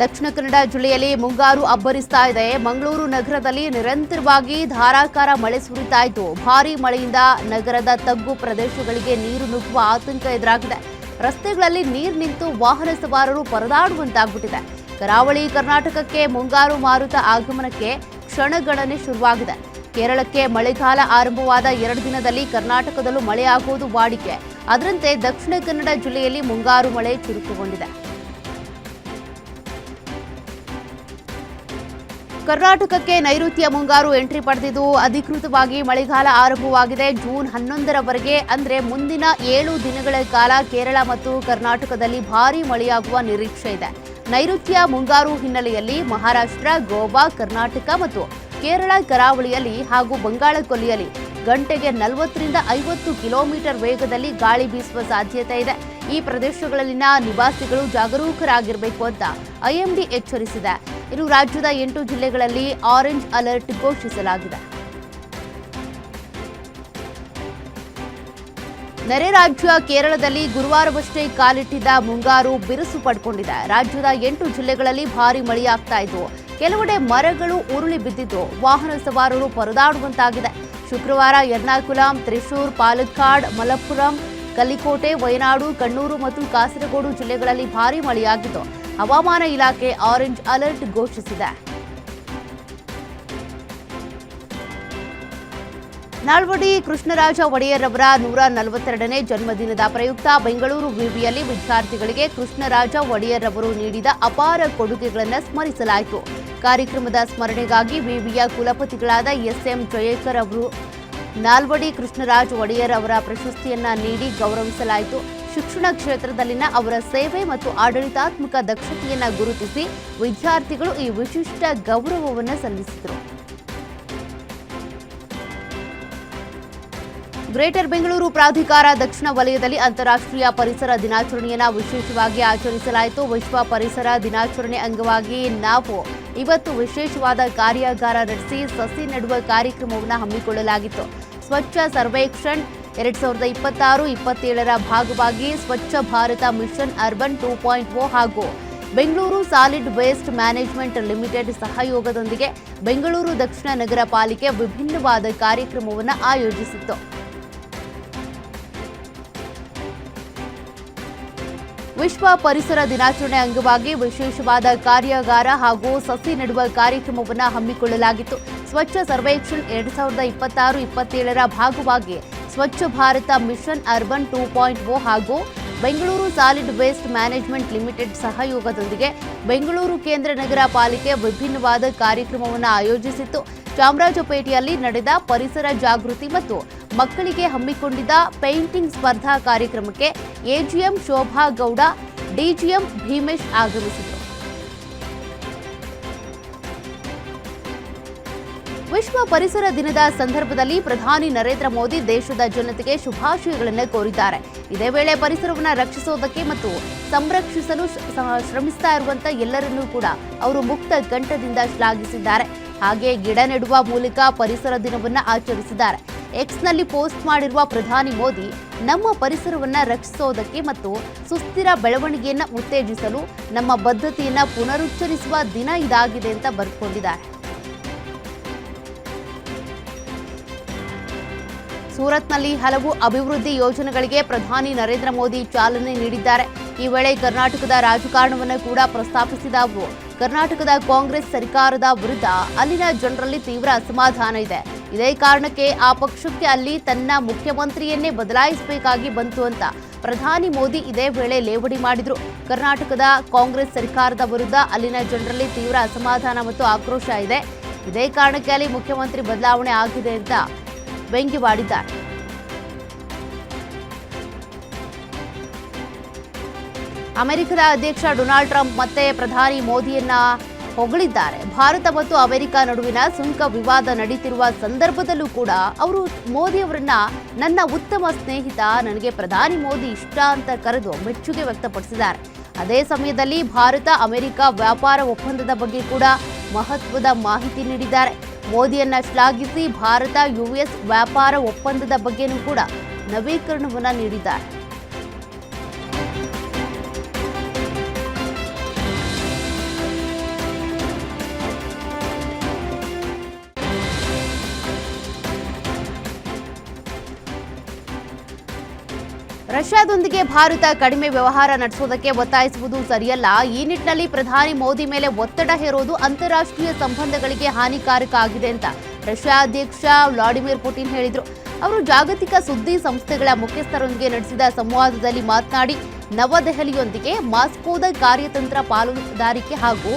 ದಕ್ಷಿಣ ಕನ್ನಡ ಜಿಲ್ಲೆಯಲ್ಲಿ ಮುಂಗಾರು ಅಬ್ಬರಿಸ್ತಾ ಇದೆ. ಮಂಗಳೂರು ನಗರದಲ್ಲಿ ನಿರಂತರವಾಗಿ ಧಾರಾಕಾರ ಮಳೆ ಸುರಿತಾ ಇದ್ದು, ಭಾರೀ ಮಳೆಯಿಂದ ನಗರದ ತಗ್ಗು ಪ್ರದೇಶಗಳಿಗೆ ನೀರು ನುಗ್ಗುವ ಆತಂಕ ಎದುರಾಗಿದೆ. ರಸ್ತೆಗಳಲ್ಲಿ ನೀರು ನಿಂತು ವಾಹನ ಸವಾರರು ಪರದಾಡುವಂತಾಗ್ಬಿಟ್ಟಿದೆ. ಕರಾವಳಿ ಕರ್ನಾಟಕಕ್ಕೆ ಮುಂಗಾರು ಮಾರುತ ಆಗಮನಕ್ಕೆ ಕ್ಷಣಗಣನೆ ಶುರುವಾಗಿದೆ. ಕೇರಳಕ್ಕೆ ಮಳೆಗಾಲ ಆರಂಭವಾದ 2 ದಿನದಲ್ಲಿ ಕರ್ನಾಟಕದಲ್ಲೂ ಮಳೆಯಾಗುವುದು ವಾಡಿಕೆ. ಅದರಂತೆ ದಕ್ಷಿಣ ಕನ್ನಡ ಜಿಲ್ಲೆಯಲ್ಲಿ ಮುಂಗಾರು ಮಳೆ ಚುರುಕುಗೊಂಡಿದೆ. ಕರ್ನಾಟಕಕ್ಕೆ ನೈಋತ್ಯ ಮುಂಗಾರು ಎಂಟ್ರಿ ಪಡೆದಿದ್ದು ಅಧಿಕೃತವಾಗಿ ಮಳೆಗಾಲ ಆರಂಭವಾಗಿದೆ. ಜೂನ್ 11ರವರೆಗೆ ಅಂದ್ರೆ ಮುಂದಿನ 7 ದಿನಗಳ ಕಾಲ ಕೇರಳ ಮತ್ತು ಕರ್ನಾಟಕದಲ್ಲಿ ಭಾರೀ ಮಳೆಯಾಗುವ ನಿರೀಕ್ಷೆ ಇದೆ. ನೈಋತ್ಯ ಮುಂಗಾರು ಹಿನ್ನೆಲೆಯಲ್ಲಿ ಮಹಾರಾಷ್ಟ್ರ, ಗೋವಾ, ಕರ್ನಾಟಕ ಮತ್ತು ಕೇರಳ ಕರಾವಳಿಯಲ್ಲಿ ಹಾಗೂ ಬಂಗಾಳ ಕೊಲ್ಲಿಯಲ್ಲಿ ಗಂಟೆಗೆ 40ರಿಂದ 50 ಕಿಲೋಮೀಟರ್ ವೇಗದಲ್ಲಿ ಗಾಳಿ ಬೀಸುವ ಸಾಧ್ಯತೆ ಇದೆ. ಈ ಪ್ರದೇಶಗಳಲ್ಲಿನ ನಿವಾಸಿಗಳು ಜಾಗರೂಕರಾಗಿರಬೇಕು ಅಂತ ಐಎಂಡಿ ಎಚ್ಚರಿಸಿದೆ. ಇನ್ನು ರಾಜ್ಯದ 8 ಜಿಲ್ಲೆಗಳಲ್ಲಿ ಆರೆಂಜ್ ಅಲರ್ಟ್ ಘೋಷಿಸಲಾಗಿದೆ. ನೆರೆ ರಾಜ್ಯ ಕೇರಳದಲ್ಲಿ ಗುರುವಾರವಷ್ಟೇ ಕಾಲಿಟ್ಟಿದ್ದ ಮುಂಗಾರು ಬಿರುಸು ಪಡ್ಕೊಂಡಿದೆ. ರಾಜ್ಯದ 8 ಜಿಲ್ಲೆಗಳಲ್ಲಿ ಭಾರೀ ಮಳೆಯಾಗ್ತಾ ಇದ್ದು, ಕೆಲವೆಡೆ ಮರಗಳು ಉರುಳಿ ಬಿದ್ದಿದ್ದು ವಾಹನ ಸವಾರರು ಪರದಾಡುವಂತಾಗಿದೆ. ಶುಕ್ರವಾರ ಎರ್ನಾಕುಲಂ, ತ್ರಿಶೂರ್, ಪಾಲಕ್ಕಾಡ್, ಮಲಪ್ಪುರಂ, ಕಲ್ಲಿಕೋಟೆ, ವಯನಾಡು, ಕಣ್ಣೂರು ಮತ್ತು ಕಾಸರಗೋಡು ಜಿಲ್ಲೆಗಳಲ್ಲಿ ಭಾರೀ ಮಳೆಯಾಗಿದ್ದು, ಹವಾಮಾನ ಇಲಾಖೆ ಆರೆಂಜ್ ಅಲರ್ಟ್ ಘೋಷಿಸಿದೆ. ನಾಲ್ವಡಿ ಕೃಷ್ಣರಾಜ ಒಡೆಯರ್ ಅವರ 142ನೇ ಜನ್ಮದಿನದ ಪ್ರಯುಕ್ತ ಬೆಂಗಳೂರು ವಿವಿಯಲ್ಲಿ ವಿದ್ಯಾರ್ಥಿಗಳಿಗೆ ಕೃಷ್ಣರಾಜ ಒಡೆಯರ್ ಅವರು ನೀಡಿದ ಅಪಾರ ಕೊಡುಗೆಗಳನ್ನು ಸ್ಮರಿಸಲಾಯಿತು. ಕಾರ್ಯಕ್ರಮದ ಸ್ಮರಣೆಗಾಗಿ ವಿವಿಯ ಕುಲಪತಿಗಳಾದ ಎಸ್ಎಂ ಜಯೇಕರ್ ಅವರು ನಾಲ್ವಡಿ ಕೃಷ್ಣರಾಜ ಒಡೆಯರ್ ಅವರ ಪ್ರಶಸ್ತಿಯನ್ನ ನೀಡಿ ಗೌರವಿಸಲಾಯಿತು. ಶಿಕ್ಷಣ ಕ್ಷೇತ್ರದಲ್ಲಿನ ಅವರ ಸೇವೆ ಮತ್ತು ಆಡಳಿತಾತ್ಮಕ ದಕ್ಷತೆಯನ್ನ ಗುರುತಿಸಿ ವಿದ್ಯಾರ್ಥಿಗಳು ಈ ವಿಶಿಷ್ಟ ಗೌರವವನ್ನು ಸಲ್ಲಿಸಿದರು. ಗ್ರೇಟರ್ ಬೆಂಗಳೂರು ಪ್ರಾಧಿಕಾರ ದಕ್ಷಿಣ ವಲಯದಲ್ಲಿ ಅಂತಾರಾಷ್ಟ್ರೀಯ ಪರಿಸರ ದಿನಾಚರಣೆಯನ್ನು ವಿಶೇಷವಾಗಿ ಆಚರಿಸಲಾಯಿತು. ವಿಶ್ವ ಪರಿಸರ ದಿನಾಚರಣೆ ಅಂಗವಾಗಿ ನಾವು ಇವತ್ತು ವಿಶೇಷವಾದ ಕಾರ್ಯಾಗಾರ ನಡೆಸಿ ಸಸಿ ನೆಡುವ ಕಾರ್ಯಕ್ರಮವನ್ನು ಹಮ್ಮಿಕೊಳ್ಳಲಾಗಿತ್ತು. ಸ್ವಚ್ಛ ಸರ್ವೇಕ್ಷಣ್ 2026-27ರ ಭಾಗವಾಗಿ ಸ್ವಚ್ಛ ಭಾರತ ಮಿಷನ್ ಅರ್ಬನ್ 2.0 ಹಾಗೂ Bengaluru solid waste management limited ಸಹಯೋಗದೊಂದಿಗೆ ಬೆಂಗಳೂರು ದಕ್ಷಿಣ ನಗರ ಪಾಲಿಕೆ ವಿಭಿನ್ನವಾದ ಕಾರ್ಯಕ್ರಮವನ್ನು ಆಯೋಜಿಸಿತ್ತು. ವಿಶ್ವ ಪರಿಸರ ದಿನಾಚರಣೆ ಅಂಗವಾಗಿ ವಿಶೇಷವಾದ ಕಾರ್ಯಾಗಾರ ಹಾಗೂ ಸಸಿ ನೆಡುವ ಕಾರ್ಯಕ್ರಮವನ್ನು ಹಮ್ಮಿಕೊಳ್ಳಲಾಗಿತ್ತು. ಸ್ವಚ್ಛ ಸರ್ವೇಕ್ಷಣ್ 2026-27ರ ಭಾಗವಾಗಿ ಸ್ವಚ್ಛ ಭಾರತ ಮಿಷನ್ ಅರ್ಬನ್ 2.0 ಹಾಗೂ Bengaluru solid waste management limited ಸಹಯೋಗದೊಂದಿಗೆ ಬೆಂಗಳೂರು ಕೇಂದ್ರ ನಗರ ಪಾಲಿಕೆ ವಿಭಿನ್ನವಾದ ಕಾರ್ಯಕ್ರಮವನ್ನು ಆಯೋಜಿಸಿತ್ತು. ಚಾಮರಾಜಪೇಟೆಯಲ್ಲಿ ನಡೆದ ಪರಿಸರ ಜಾಗೃತಿ ಮತ್ತು ಮಕ್ಕಳಿಗೆ ಹಮ್ಮಿಕೊಂಡಿದ್ದ ಪೇಂಟಿಂಗ್ ಸ್ಪರ್ಧಾ ಕಾರ್ಯಕ್ರಮಕ್ಕೆ ಎಜಿಎಂ ಶೋಭಾ ಗೌಡ, ಡಿಜಿಎಂ ಭೀಮೇಶ್ ಆಗಮಿಸಿದರು. ವಿಶ್ವ ಪರಿಸರ ದಿನದ ಸಂದರ್ಭದಲ್ಲಿ ಪ್ರಧಾನಿ ನರೇಂದ್ರ ಮೋದಿ ದೇಶದ ಜನತೆಗೆ ಶುಭಾಶಯಗಳನ್ನು ಕೋರಿದ್ದಾರೆ. ಇದೇ ವೇಳೆ ಪರಿಸರವನ್ನು ರಕ್ಷಿಸೋದಕ್ಕೆ ಮತ್ತು ಸಂರಕ್ಷಿಸಲು ಶ್ರಮಿಸ್ತಾ ಇರುವಂತ ಎಲ್ಲರನ್ನೂ ಕೂಡ ಅವರು ಮುಕ್ತ ಕಂಠದಿಂದ ಶ್ಲಾಘಿಸಿದ್ದಾರೆ. ಹಾಗೆ ಗಿಡ ನೆಡುವ ಮೂಲಕ ಪರಿಸರ ದಿನವನ್ನು ಆಚರಿಸಿದ್ದಾರೆ. ಎಕ್ಸ್ನಲ್ಲಿ ಪೋಸ್ಟ್ ಮಾಡಿರುವ ಪ್ರಧಾನಿ ಮೋದಿ ನಮ್ಮ ಪರಿಸರವನ್ನು ರಕ್ಷಿಸೋದಕ್ಕೆ ಮತ್ತು ಸುಸ್ಥಿರ ಬೆಳವಣಿಗೆಯನ್ನು ಉತ್ತೇಜಿಸಲು ನಮ್ಮ ಬದ್ಧತೆಯನ್ನು ಪುನರುಚ್ಚರಿಸುವ ದಿನ ಇದಾಗಿದೆ ಅಂತ ಬರೆದುಕೊಂಡಿದ್ದಾರೆ. ಸೂರತ್ನಲ್ಲಿ ಹಲವು ಅಭಿವೃದ್ಧಿ ಯೋಜನೆಗಳಿಗೆ ಪ್ರಧಾನಿ ನರೇಂದ್ರ ಮೋದಿ ಚಾಲನೆ ನೀಡಿದ್ದಾರೆ. ಈ ವೇಳೆ ಕರ್ನಾಟಕದ ರಾಜಕಾರಣವನ್ನು ಕೂಡ ಪ್ರಸ್ತಾಪಿಸಿದ ಅವರು ಕರ್ನಾಟಕದ ಕಾಂಗ್ರೆಸ್ ಸರ್ಕಾರದ ವಿರುದ್ಧ ಅಲ್ಲಿನ ಜನರಲ್ಲಿ ತೀವ್ರ ಅಸಮಾಧಾನ ಇದೆ. ಇದೇ ಕಾರಣಕ್ಕೆ ಆ ಪಕ್ಷಕ್ಕೆ ಅಲ್ಲಿ ತನ್ನ ಮುಖ್ಯಮಂತ್ರಿಯನ್ನೇ ಬದಲಾಯಿಸಬೇಕಾಗಿ ಬಂತು ಅಂತ ಪ್ರಧಾನಿ ಮೋದಿ ಇದೇ ವೇಳೆ ಲೇವಡಿ ಮಾಡಿದ್ರು. ಕರ್ನಾಟಕದ ಕಾಂಗ್ರೆಸ್ ಸರ್ಕಾರದ ವಿರುದ್ಧ ಅಲ್ಲಿನ ಜನರಲ್ಲಿ ತೀವ್ರ ಅಸಮಾಧಾನ ಮತ್ತು ಆಕ್ರೋಶ ಇದೆ. ಇದೇ ಕಾರಣಕ್ಕೆ ಅಲ್ಲಿ ಮುಖ್ಯಮಂತ್ರಿ ಬದಲಾವಣೆ ಆಗಿದೆ ಅಂತ ವ್ಯಂಗ್ಯವಾಡಿದ್ದಾರೆ. ಅಮೆರಿಕದ ಅಧ್ಯಕ್ಷ ಡೊನಾಲ್ಡ್ ಟ್ರಂಪ್ ಮತ್ತೆ ಪ್ರಧಾನಿ ಮೋದಿಯನ್ನ ಹೊಗಳಿದ್ದಾರೆ. ಭಾರತ ಮತ್ತು ಅಮೆರಿಕ ನಡುವಿನ ಸುಂಕ ವಿವಾದ ನಡೀತಿರುವ ಸಂದರ್ಭದಲ್ಲೂ ಕೂಡ ಅವರು ಮೋದಿ ಅವರನ್ನ ನನ್ನ ಉತ್ತಮ ಸ್ನೇಹಿತ, ನನಗೆ ಪ್ರಧಾನಿ ಮೋದಿ ಇಷ್ಟ ಅಂತ ಕರೆದು ಮೆಚ್ಚುಗೆ ವ್ಯಕ್ತಪಡಿಸಿದ್ದಾರೆ. ಅದೇ ಸಮಯದಲ್ಲಿ ಭಾರತ ಅಮೆರಿಕ ವ್ಯಾಪಾರ ಒಪ್ಪಂದದ ಬಗ್ಗೆ ಕೂಡ ಮಹತ್ವದ ಮಾಹಿತಿ ನೀಡಿದ್ದಾರೆ. ಮೋದಿಯನ್ನ ಶ್ಲಾಘಿಸಿ ಭಾರತ ಯುಎಸ್ ವ್ಯಾಪಾರ ಒಪ್ಪಂದದ ಬಗ್ಗೆನೂ ಕೂಡ ನವೀಕರಣವನ್ನ ನೀಡಿದ್ದಾರೆ. ರಷ್ಯಾದೊಂದಿಗೆ ಭಾರತ ಕಡಿಮೆ ವ್ಯವಹಾರ ನಡೆಸೋದಕ್ಕೆ ಒತ್ತಾಯಿಸುವುದು ಸರಿಯಲ್ಲ. ಈ ನಿಟ್ಟಿನಲ್ಲಿ ಪ್ರಧಾನಿ ಮೋದಿ ಮೇಲೆ ಒತ್ತಡ ಹೇರೋದು ಅಂತಾರಾಷ್ಟ್ರೀಯ ಸಂಬಂಧಗಳಿಗೆ ಹಾನಿಕಾರಕ ಆಗಿದೆ ಅಂತ ರಷ್ಯಾ ಅಧ್ಯಕ್ಷ ವ್ಲಾಡಿಮಿರ್ ಪುಟಿನ್ ಹೇಳಿದರು. ಅವರು ಜಾಗತಿಕ ಸುದ್ದಿ ಸಂಸ್ಥೆಗಳ ಮುಖ್ಯಸ್ಥರೊಂದಿಗೆ ನಡೆಸಿದ ಸಂವಾದದಲ್ಲಿ ಮಾತನಾಡಿ ನವದೆಹಲಿಯೊಂದಿಗೆ ಮಾಸ್ಕೋದ ಕಾರ್ಯತಂತ್ರ ಪಾಲುದಾರಿಕೆ ಹಾಗೂ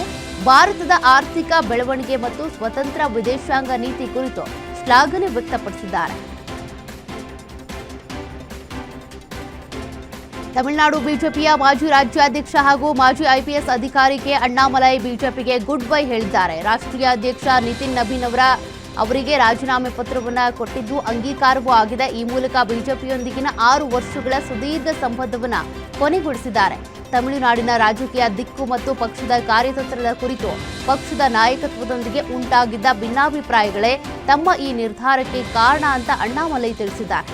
ಭಾರತದ ಆರ್ಥಿಕ ಬೆಳವಣಿಗೆ ಮತ್ತು ಸ್ವತಂತ್ರ ವಿದೇಶಾಂಗ ನೀತಿ ಕುರಿತು ಶ್ಲಾಘನೆ ವ್ಯಕ್ತಪಡಿಸಿದ್ದಾರೆ. ತಮಿಳುನಾಡು ಬಿಜೆಪಿಯ ಮಾಜಿ ರಾಜ್ಯಾಧ್ಯಕ್ಷ ಹಾಗೂ ಮಾಜಿ ಐಪಿಎಸ್ ಅಧಿಕಾರಿ ಕೆ ಅಣ್ಣಾಮಲೈ ಬಿಜೆಪಿಗೆ ಗುಡ್ ಬೈ ಹೇಳಿದ್ದಾರೆ. ರಾಷ್ಟ್ರೀಯ ಅಧ್ಯಕ್ಷ ನಿತಿನ್ ನಬೀನ್ ಅವರಿಗೆ ರಾಜೀನಾಮೆ ಪತ್ರವನ್ನು ಕೊಟ್ಟಿದ್ದು ಅಂಗೀಕಾರವೂ ಆಗಿದೆ. ಈ ಮೂಲಕ ಬಿಜೆಪಿಯೊಂದಿಗಿನ 6 ವರ್ಷಗಳ ಸುದೀರ್ಘ ಸಂಬಂಧವನ್ನು ಕೊನೆಗೊಳಿಸಿದ್ದಾರೆ. ತಮಿಳುನಾಡಿನ ರಾಜಕೀಯ ದಿಕ್ಕು ಮತ್ತು ಪಕ್ಷದ ಕಾರ್ಯತಂತ್ರದ ಕುರಿತು ಪಕ್ಷದ ನಾಯಕತ್ವದೊಂದಿಗೆ ಉಂಟಾಗಿದ್ದ ಭಿನ್ನಾಭಿಪ್ರಾಯಗಳೇ ತಮ್ಮ ಈ ನಿರ್ಧಾರಕ್ಕೆ ಕಾರಣ ಅಂತ ಅಣ್ಣಾಮಲೈ ತಿಳಿಸಿದ್ದಾರೆ.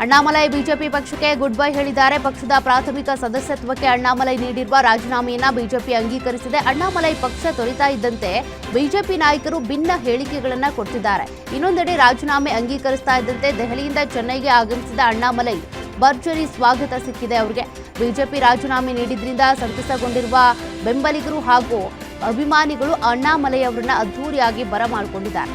ಅಣ್ಣಾಮಲೈ ಬಿಜೆಪಿ ಪಕ್ಷಕ್ಕೆ ಗುಡ್ ಬೈ ಹೇಳಿದ್ದಾರೆ. ಪಕ್ಷದ ಪ್ರಾಥಮಿಕ ಸದಸ್ಯತ್ವಕ್ಕೆ ಅಣ್ಣಾಮಲೈ ನೀಡಿರುವ ರಾಜೀನಾಮೆಯನ್ನ ಬಿಜೆಪಿ ಅಂಗೀಕರಿಸಿದೆ. ಅಣ್ಣಾಮಲೈ ಪಕ್ಷ ತೊರೆತಾ ಇದ್ದಂತೆ ಬಿಜೆಪಿ ನಾಯಕರು ಭಿನ್ನ ಹೇಳಿಕೆಗಳನ್ನ ಕೊಡ್ತಿದ್ದಾರೆ. ಇನ್ನೊಂದೆಡೆ ರಾಜೀನಾಮೆ ಅಂಗೀಕರಿಸ್ತಾ ಇದ್ದಂತೆ ದೆಹಲಿಯಿಂದ ಚೆನ್ನೈಗೆ ಆಗಮಿಸಿದ ಅಣ್ಣಾಮಲೈ ಭರ್ಜರಿ ಸ್ವಾಗತ ಸಿಕ್ಕಿದೆ ಅವರಿಗೆ. ಬಿಜೆಪಿ ರಾಜೀನಾಮೆ ನೀಡಿದ್ರಿಂದ ಸಂತಸಗೊಂಡಿರುವ ಬೆಂಬಲಿಗರು ಹಾಗೂ ಅಭಿಮಾನಿಗಳು ಅಣ್ಣಾಮಲೈ ಅವರನ್ನ ಅದ್ಧೂರಿಯಾಗಿ ಬರಮಾಡಿಕೊಂಡಿದ್ದಾರೆ.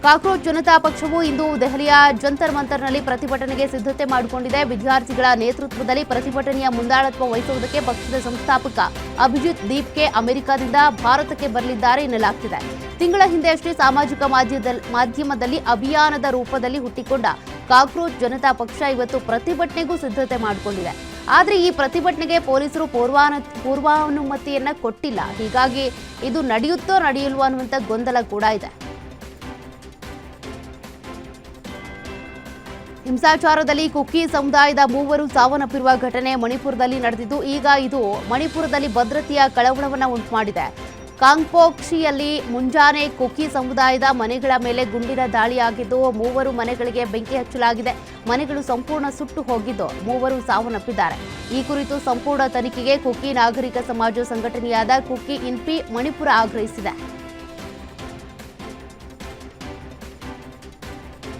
ಕಾಕ್ರೋಚ್ ಜನತಾ ಪಕ್ಷವು ಇಂದು ದೆಹಲಿಯ ಜಂತರ್ ಮಂತರ್ನಲ್ಲಿ ಪ್ರತಿಭಟನೆಗೆ ಸಿದ್ಧತೆ ಮಾಡಿಕೊಂಡಿದೆ. ವಿದ್ಯಾರ್ಥಿಗಳ ನೇತೃತ್ವದಲ್ಲಿ ಪ್ರತಿಭಟನೆಯ ಮುಂದಾಳತ್ವ ವಹಿಸುವುದಕ್ಕೆ ಪಕ್ಷದ ಸಂಸ್ಥಾಪಕ ಅಭಿಜಿತ್ ದೀಪ್ಗೆ ಅಮೆರಿಕದಿಂದ ಭಾರತಕ್ಕೆ ಬರಲಿದ್ದಾರೆ ಎನ್ನಲಾಗ್ತಿದೆ. ತಿಂಗಳ ಹಿಂದೆಯಷ್ಟೇ ಸಾಮಾಜಿಕ ಮಾಧ್ಯಮದಲ್ಲಿ ಅಭಿಯಾನದ ರೂಪದಲ್ಲಿ ಹುಟ್ಟಿಕೊಂಡ ಕಾಕ್ರೋಚ್ ಜನತಾ ಪಕ್ಷ ಇವತ್ತು ಪ್ರತಿಭಟನೆಗೂ ಸಿದ್ಧತೆ ಮಾಡಿಕೊಂಡಿದೆ. ಆದರೆ ಈ ಪ್ರತಿಭಟನೆಗೆ ಪೊಲೀಸರು ಪೂರ್ವಾನುಮತಿಯನ್ನ ಕೊಟ್ಟಿಲ್ಲ. ಹೀಗಾಗಿ ಇದು ನಡೆಯುತ್ತೋ ನಡೆಯಲ್ವೋ ಅನ್ನುವಂಥ ಗೊಂದಲ ಕೂಡ ಇದೆ. ಹಿಂಸಾಚಾರದಲ್ಲಿ ಕುಕಿ ಸಮುದಾಯದ 3 ಸಾವನ್ನಪ್ಪಿರುವ ಘಟನೆ ಮಣಿಪುರದಲ್ಲಿ ನಡೆದಿದ್ದು, ಈಗ ಇದು ಮಣಿಪುರದಲ್ಲಿ ಭದ್ರತೆಯ ಕಳವಳವನ್ನು ಉಂಟುಮಾಡಿದೆ. ಕಾಂಗ್ಪೋಕ್ಷಿಯಲ್ಲಿ ಮುಂಜಾನೆ ಕುಕಿ ಸಮುದಾಯದ ಮನೆಗಳ ಮೇಲೆ ಗುಂಡಿನ ದಾಳಿಯಾಗಿದ್ದು 3 ಮನೆಗಳಿಗೆ ಬೆಂಕಿ ಹಚ್ಚಲಾಗಿದೆ. ಮನೆಗಳು ಸಂಪೂರ್ಣ ಸುಟ್ಟು ಹೋಗಿದ್ದು 3 ಸಾವನ್ನಪ್ಪಿದ್ದಾರೆ. ಈ ಕುರಿತು ಸಂಪೂರ್ಣ ತನಿಖೆಗೆ ಕುಕಿ ನಾಗರಿಕ ಸಮಾಜ ಸಂಘಟನೆಯಾದ ಕುಕಿ ಇನ್ಪಿ ಮಣಿಪುರ ಆಗ್ರಹಿಸಿದೆ.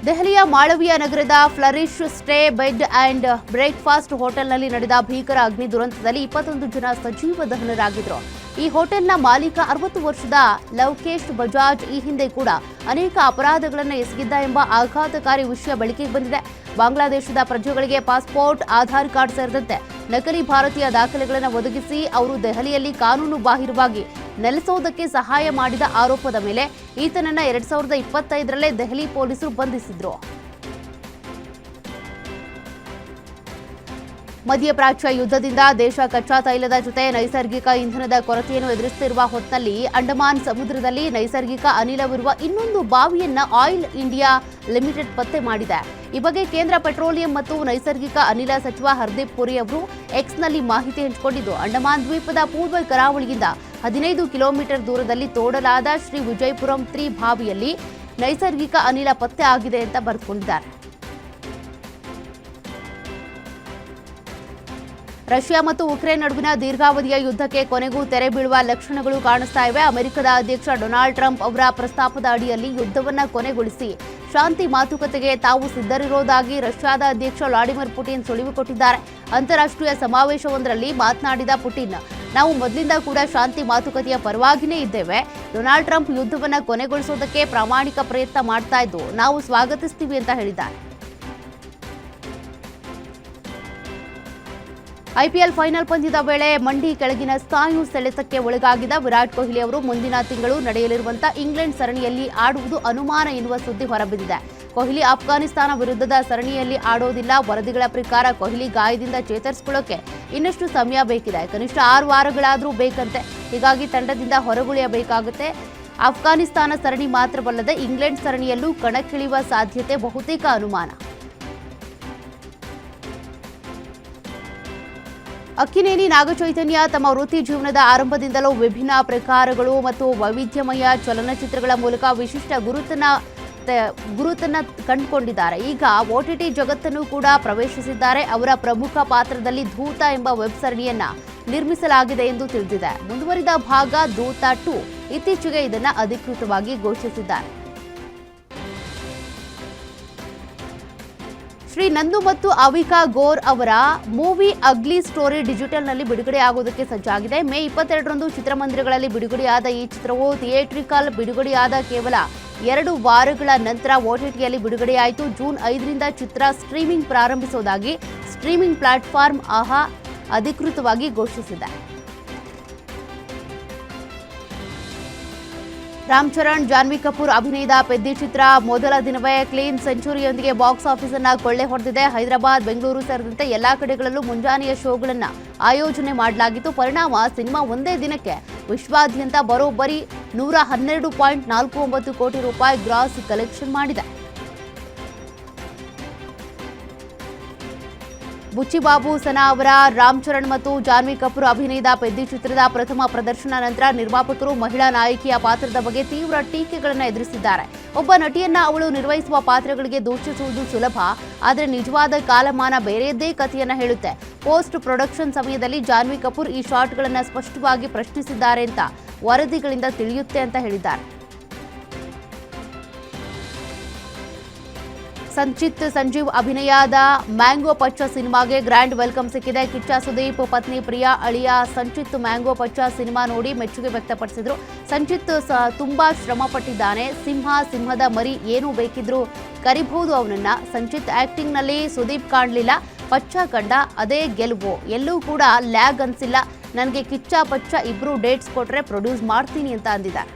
ದೆಹಲಿಯ ಮಾಳವಿಯಾ ನಗರದ flourish stay bed and breakfast ಹೋಟೆಲ್ನಲ್ಲಿ ನಡೆದ ಭೀಕರ ಅಗ್ನಿ ದುರಂತದಲ್ಲಿ 21 ಜನ ಸಜೀವ ದಹನರಾಗಿದ್ದರು. ಈ ಹೋಟೆಲ್ನ ಮಾಲೀಕ 60 ವರ್ಷದ ಲವಕೇಶ್ ಬಜಾಜ್ ಈ ಹಿಂದೆ ಕೂಡ ಅನೇಕ ಅಪರಾಧಗಳನ್ನು ಎಸಗಿದ್ದ ಎಂಬ ಆಘಾತಕಾರಿ ವಿಷಯ ಬೆಳಕಿಗೆ ಬಂದಿದೆ. ಬಾಂಗ್ಲಾದೇಶದ ಪ್ರಜೆಗಳಿಗೆ ಪಾಸ್ಪೋರ್ಟ್, ಆಧಾರ್ ಕಾರ್ಡ್ ಸೇರಿದಂತೆ ನಕಲಿ ಭಾರತೀಯ ದಾಖಲೆಗಳನ್ನು ಒದಗಿಸಿ ಅವರು ದೆಹಲಿಯಲ್ಲಿ ಕಾನೂನು ಬಾಹಿರವಾಗಿ ನೆಲೆಸೋದಕ್ಕೆ ಸಹಾಯ ಮಾಡಿದ ಆರೋಪದ ಮೇಲೆ ಈತನನ್ನ 2025ರಲ್ಲೇ ದೆಹಲಿ ಪೊಲೀಸರು ಬಂಧಿಸಿದ್ರು. ಮಧ್ಯಪ್ರಾಚ್ಯ ಯುದ್ಧದಿಂದ ದೇಶ ಕಚ್ಚಾ ತೈಲದ ಜೊತೆ ನೈಸರ್ಗಿಕ ಇಂಧನದ ಕೊರತೆಯನ್ನು ಎದುರಿಸುತ್ತಿರುವ ಹೊತ್ತಿನಲ್ಲಿ ಅಂಡಮಾನ್ ಸಮುದ್ರದಲ್ಲಿ ನೈಸರ್ಗಿಕ ಅನಿಲವಿರುವ ಇನ್ನೊಂದು ಬಾವಿಯನ್ನ ಆಯಿಲ್ ಇಂಡಿಯಾ ಲಿಮಿಟೆಡ್ ಪತ್ತೆ ಮಾಡಿದೆ. ಈ ಬಗ್ಗೆ ಕೇಂದ್ರ ಪೆಟ್ರೋಲಿಯಂ ಮತ್ತು ನೈಸರ್ಗಿಕ ಅನಿಲ ಸಚಿವ ಹರ್ದೀಪ್ ಪುರಿ ಅವರು ಎಕ್ಸ್ನಲ್ಲಿ ಮಾಹಿತಿ ಹಂಚಿಕೊಂಡಿದ್ದು, ಅಂಡಮಾನ್ ದ್ವೀಪದ ಪೂರ್ವ ಕರಾವಳಿಯಿಂದ 15 ಕಿಲೋಮೀಟರ್ ದೂರದಲ್ಲಿ ತೋಡಲಾದ ಶ್ರೀ ವಿಜಯಪುರಂ 3 ಬಾವಿಯಲ್ಲಿ ನೈಸರ್ಗಿಕ ಅನಿಲ ಪತ್ತೆ ಆಗಿದೆ ಅಂತ ಬರೆದುಕೊಂಡಿದ್ದಾರೆ. ರಷ್ಯಾ ಮತ್ತು ಉಕ್ರೇನ್ ನಡುವಿನ ದೀರ್ಘಾವಧಿಯ ಯುದ್ಧಕ್ಕೆ ಕೊನೆಗೂ ತೆರೆ ಬೀಳುವ ಲಕ್ಷಣಗಳು ಕಾಣಿಸ್ತಾ ಇವೆ. ಅಮೆರಿಕದ ಅಧ್ಯಕ್ಷ ಡೊನಾಲ್ಡ್ ಟ್ರಂಪ್ ಅವರ ಪ್ರಸ್ತಾಪದ ಅಡಿಯಲ್ಲಿ ಯುದ್ಧವನ್ನು ಕೊನೆಗೊಳಿಸಿ ಶಾಂತಿ ಮಾತುಕತೆಗೆ ತಾವು ಸಿದ್ಧರಿರೋದಾಗಿ ರಷ್ಯಾದ ಅಧ್ಯಕ್ಷ ವ್ಲಾಡಿಮಿರ್ ಪುಟಿನ್ ಸುಳಿವು ಕೊಟ್ಟಿದ್ದಾರೆ. ಅಂತಾರಾಷ್ಟ್ರೀಯ ಸಮಾವೇಶವೊಂದರಲ್ಲಿ ಮಾತನಾಡಿದ ಪುಟಿನ್, ನಾವು ಮೊದಲಿಂದ ಕೂಡ ಶಾಂತಿ ಮಾತುಕತೆಯ ಪರವಾಗಿಯೇ ಇದ್ದೇವೆ. ಡೊನಾಲ್ಡ್ ಟ್ರಂಪ್ ಯುದ್ಧವನ್ನು ಕೊನೆಗೊಳಿಸೋದಕ್ಕೆ ಪ್ರಾಮಾಣಿಕ ಪ್ರಯತ್ನ ಮಾಡ್ತಾ ಇದ್ದು ನಾವು ಸ್ವಾಗತಿಸ್ತೀವಿ ಅಂತ ಹೇಳಿದ್ದಾರೆ. ಐಪಿಎಲ್ ಫೈನಲ್ ಪಂದ್ಯದ ವೇಳೆ ಮಂಡಿ ಕೆಳಗಿನ ಸ್ನಾಯು ಸೆಳೆತಕ್ಕೆ ಒಳಗಾಗಿದ್ದ ವಿರಾಟ್ ಕೊಹ್ಲಿ ಅವರು ಮುಂದಿನ ತಿಂಗಳು ನಡೆಯಲಿರುವಂತಹ ಇಂಗ್ಲೆಂಡ್ ಸರಣಿಯಲ್ಲಿ ಆಡುವುದು ಅನುಮಾನ ಎನ್ನುವ ಸುದ್ದಿ ಹೊರಬಿದ್ದಿದೆ. ಕೊಹ್ಲಿ ಅಫ್ಘಾನಿಸ್ತಾನ ವಿರುದ್ಧದ ಸರಣಿಯಲ್ಲಿ ಆಡೋದಿಲ್ಲ. ವರದಿಗಳ ಪ್ರಕಾರ ಕೊಹ್ಲಿ ಗಾಯದಿಂದ ಚೇತರಿಸಿಕೊಳ್ಳೋಕೆ ಇನ್ನಷ್ಟು ಸಮಯ ಬೇಕಿದೆ. ಕನಿಷ್ಠ 6 ವಾರಗಳಾದರೂ ಬೇಕಂತೆ. ಹೀಗಾಗಿ ತಂಡದಿಂದ ಹೊರಗುಳಿಯಬೇಕಾಗುತ್ತೆ. ಅಫ್ಘಾನಿಸ್ತಾನ ಸರಣಿ ಮಾತ್ರವಲ್ಲದೆ ಇಂಗ್ಲೆಂಡ್ ಸರಣಿಯಲ್ಲೂ ಕಣಕ್ಕಿಳಿಯುವ ಸಾಧ್ಯತೆ ಬಹುತೇಕ ಅನುಮಾನ. ಅಕ್ಕಿನೇನಿ ನಾಗಚೈತನ್ಯ ತಮ್ಮ ವೃತ್ತಿ ಜೀವನದ ಆರಂಭದಿಂದಲೂ ವಿಭಿನ್ನ ಪ್ರಕಾರಗಳು ಮತ್ತು ವೈವಿಧ್ಯಮಯ ಚಲನಚಿತ್ರಗಳ ಮೂಲಕ ವಿಶಿಷ್ಟ ಗುರುತನ್ನ ಕಂಡುಕೊಂಡಿದ್ದಾರೆ. ಈಗ OTT ಜಗತ್ತನ್ನು ಕೂಡ ಪ್ರವೇಶಿಸಿದ್ದಾರೆ. ಅವರ ಪ್ರಮುಖ ಪಾತ್ರದಲ್ಲಿ ಧೂತ ಎಂಬ ವೆಬ್ ಸರಣಿಯನ್ನ ನಿರ್ಮಿಸಲಾಗಿದೆ ಎಂದು ತಿಳಿದಿದೆ. ಮುಂದುವರಿದ ಭಾಗ ಧೂತ 2 ಇತ್ತೀಚೆಗೆ ಇದನ್ನು ಅಧಿಕೃತವಾಗಿ ಘೋಷಿಸಿದ್ದಾರೆ. ಶ್ರೀ ನಂದು ಮತ್ತು ಅವಿಕಾ ಗೋರ್ ಅವರ ಮೂವಿ ಅಗ್ಲಿ ಸ್ಟೋರಿ ಡಿಜಿಟಲ್ನಲ್ಲಿ ಬಿಡುಗಡೆಯಾಗುವುದಕ್ಕೆ ಸಜ್ಜಾಗಿದೆ. ಮೇ 22ರಂದು ಚಿತ್ರಮಂದಿರಗಳಲ್ಲಿ ಬಿಡುಗಡೆಯಾದ ಈ ಚಿತ್ರವು ಥಿಯೇಟ್ರಿಕಲ್ ಬಿಡುಗಡೆಯಾದ ಕೇವಲ 2 ವಾರಗಳ ನಂತರ OTTಯಲ್ಲಿ ಬಿಡುಗಡೆಯಾಯಿತು. ಜೂನ್ 5ರಿಂದ ಚಿತ್ರ ಸ್ಟ್ರೀಮಿಂಗ್ ಪ್ರಾರಂಭಿಸುವುದಾಗಿ ಸ್ಟ್ರೀಮಿಂಗ್ ಪ್ಲಾಟ್ಫಾರ್ಮ್ ಆಹಾ ಅಧಿಕೃತವಾಗಿ ಘೋಷಿಸಿದೆ. ರಾಮ್ ಚರಣ್, ಜಾನ್ವಿ ಕಪೂರ್ ಅಭಿನಯದ ಪೆದ್ದಿ ಚಿತ್ರ ಮೊದಲ ದಿನವೇ ಕ್ಲೀನ್ ಸೆಂಚುರಿಯೊಂದಿಗೆ ಬಾಕ್ಸ್ ಆಫೀಸ್ ಅನ್ನ ಕೊಳ್ಳೆ ಹೊಡೆದಿದೆ. ಹೈದರಾಬಾದ್, ಬೆಂಗಳೂರು ಸೇರಿದಂತೆ ಎಲ್ಲಾ ಕಡೆಗಳಲ್ಲೂ ಮುಂಜಾನೆಯ ಶೋಗಳನ್ನ ಆಯೋಜನೆ ಮಾಡಲಾಗಿತ್ತು. ಪರಿಣಾಮ ಸಿನಿಮಾ ಒಂದೇ ದಿನಕ್ಕೆ ವಿಶ್ವಾದ್ಯಂತ ಬರೋಬ್ಬರಿ 112.49 ಕೋಟಿ ರೂಪಾಯಿ ಗ್ರಾಸ್ ಕಲೆಕ್ಷನ್ ಮಾಡಿದೆ. ಬುಚ್ಚಿಬಾಬು ಸನಾ ಅವರ ರಾಮ್ ಚರಣ್ ಮತ್ತು ಜಾನ್ವಿ ಕಪೂರ್ ಅಭಿನಯದ ಪೆದ್ದಿ ಚಿತ್ರದ ಪ್ರಥಮ ಪ್ರದರ್ಶನ ನಂತರ ನಿರ್ಮಾಪಕರು ಮಹಿಳಾ ನಾಯಕಿಯ ಪಾತ್ರದ ಬಗ್ಗೆ ತೀವ್ರ ಟೀಕೆಗಳನ್ನು ಎದುರಿಸಿದ್ದಾರೆ. ಒಬ್ಬ ನಟಿಯನ್ನ ಅವಳು ನಿರ್ವಹಿಸುವ ಪಾತ್ರಗಳಿಗೆ ದೂಷಿಸುವುದು ಸುಲಭ, ಆದರೆ ನಿಜವಾದ ಕಾಲಮಾನ ಬೇರೆಯದ್ದೇ ಕಥೆಯನ್ನ ಹೇಳುತ್ತೆ. ಪೋಸ್ಟ್ ಪ್ರೊಡಕ್ಷನ್ ಸಮಯದಲ್ಲಿ ಜಾನ್ವಿ ಕಪೂರ್ ಈ ಶಾಟ್ಗಳನ್ನು ಸ್ಪಷ್ಟವಾಗಿ ಪ್ರಶ್ನಿಸಿದ್ದಾರೆ ಅಂತ ವರದಿಗಳಿಂದ ತಿಳಿಯುತ್ತೆ ಅಂತ ಹೇಳಿದ್ದಾರೆ. ಸಂಚಿತ್ ಸಂಜೀವ್ ಅಭಿನಯದ ಮ್ಯಾಂಗೋ ಪಚ್ಚ ಸಿನಿಮಾಗೆ ಗ್ರ್ಯಾಂಡ್ ವೆಲ್ಕಮ್ ಸಿಕ್ಕಿದೆ. ಕಿಚ್ಚ ಸುದೀಪ್ ಪತ್ನಿ ಪ್ರಿಯಾ ಅಳಿಯ ಸಂಚಿತ್ ಮ್ಯಾಂಗೋ ಪಚ್ಚ ಸಿನಿಮಾ ನೋಡಿ ಮೆಚ್ಚುಗೆ ವ್ಯಕ್ತಪಡಿಸಿದ್ರು. ಸಂಚಿತ್ ತುಂಬಾ ಶ್ರಮ ಪಟ್ಟಿದ್ದಾನೆ. ಸಿಂಹದ ಮರಿ ಏನು ಬೇಕಿದ್ರು ಕರಿಬಹುದು ಅವನನ್ನ. ಸಂಚಿತ್ ಆಕ್ಟಿಂಗ್ ನಲ್ಲಿ ಸುದೀಪ್ ಕಾಣಲಿಲ್ಲ, ಪಚ್ಚ ಕಂಡ, ಅದೇ ಗೆಲುವು. ಎಲ್ಲೂ ಕೂಡ ಲ್ಯಾಗ್ ಅನ್ಸಿಲ್ಲ. ನನಗೆ ಕಿಚ್ಚ ಪಚ್ಚ ಇಬ್ರು ಡೇಟ್ಸ್ ಕೊಟ್ರೆ ಪ್ರೊಡ್ಯೂಸ್ ಮಾಡ್ತೀನಿ ಅಂತ ಅಂದಿದ್ದಾರೆ.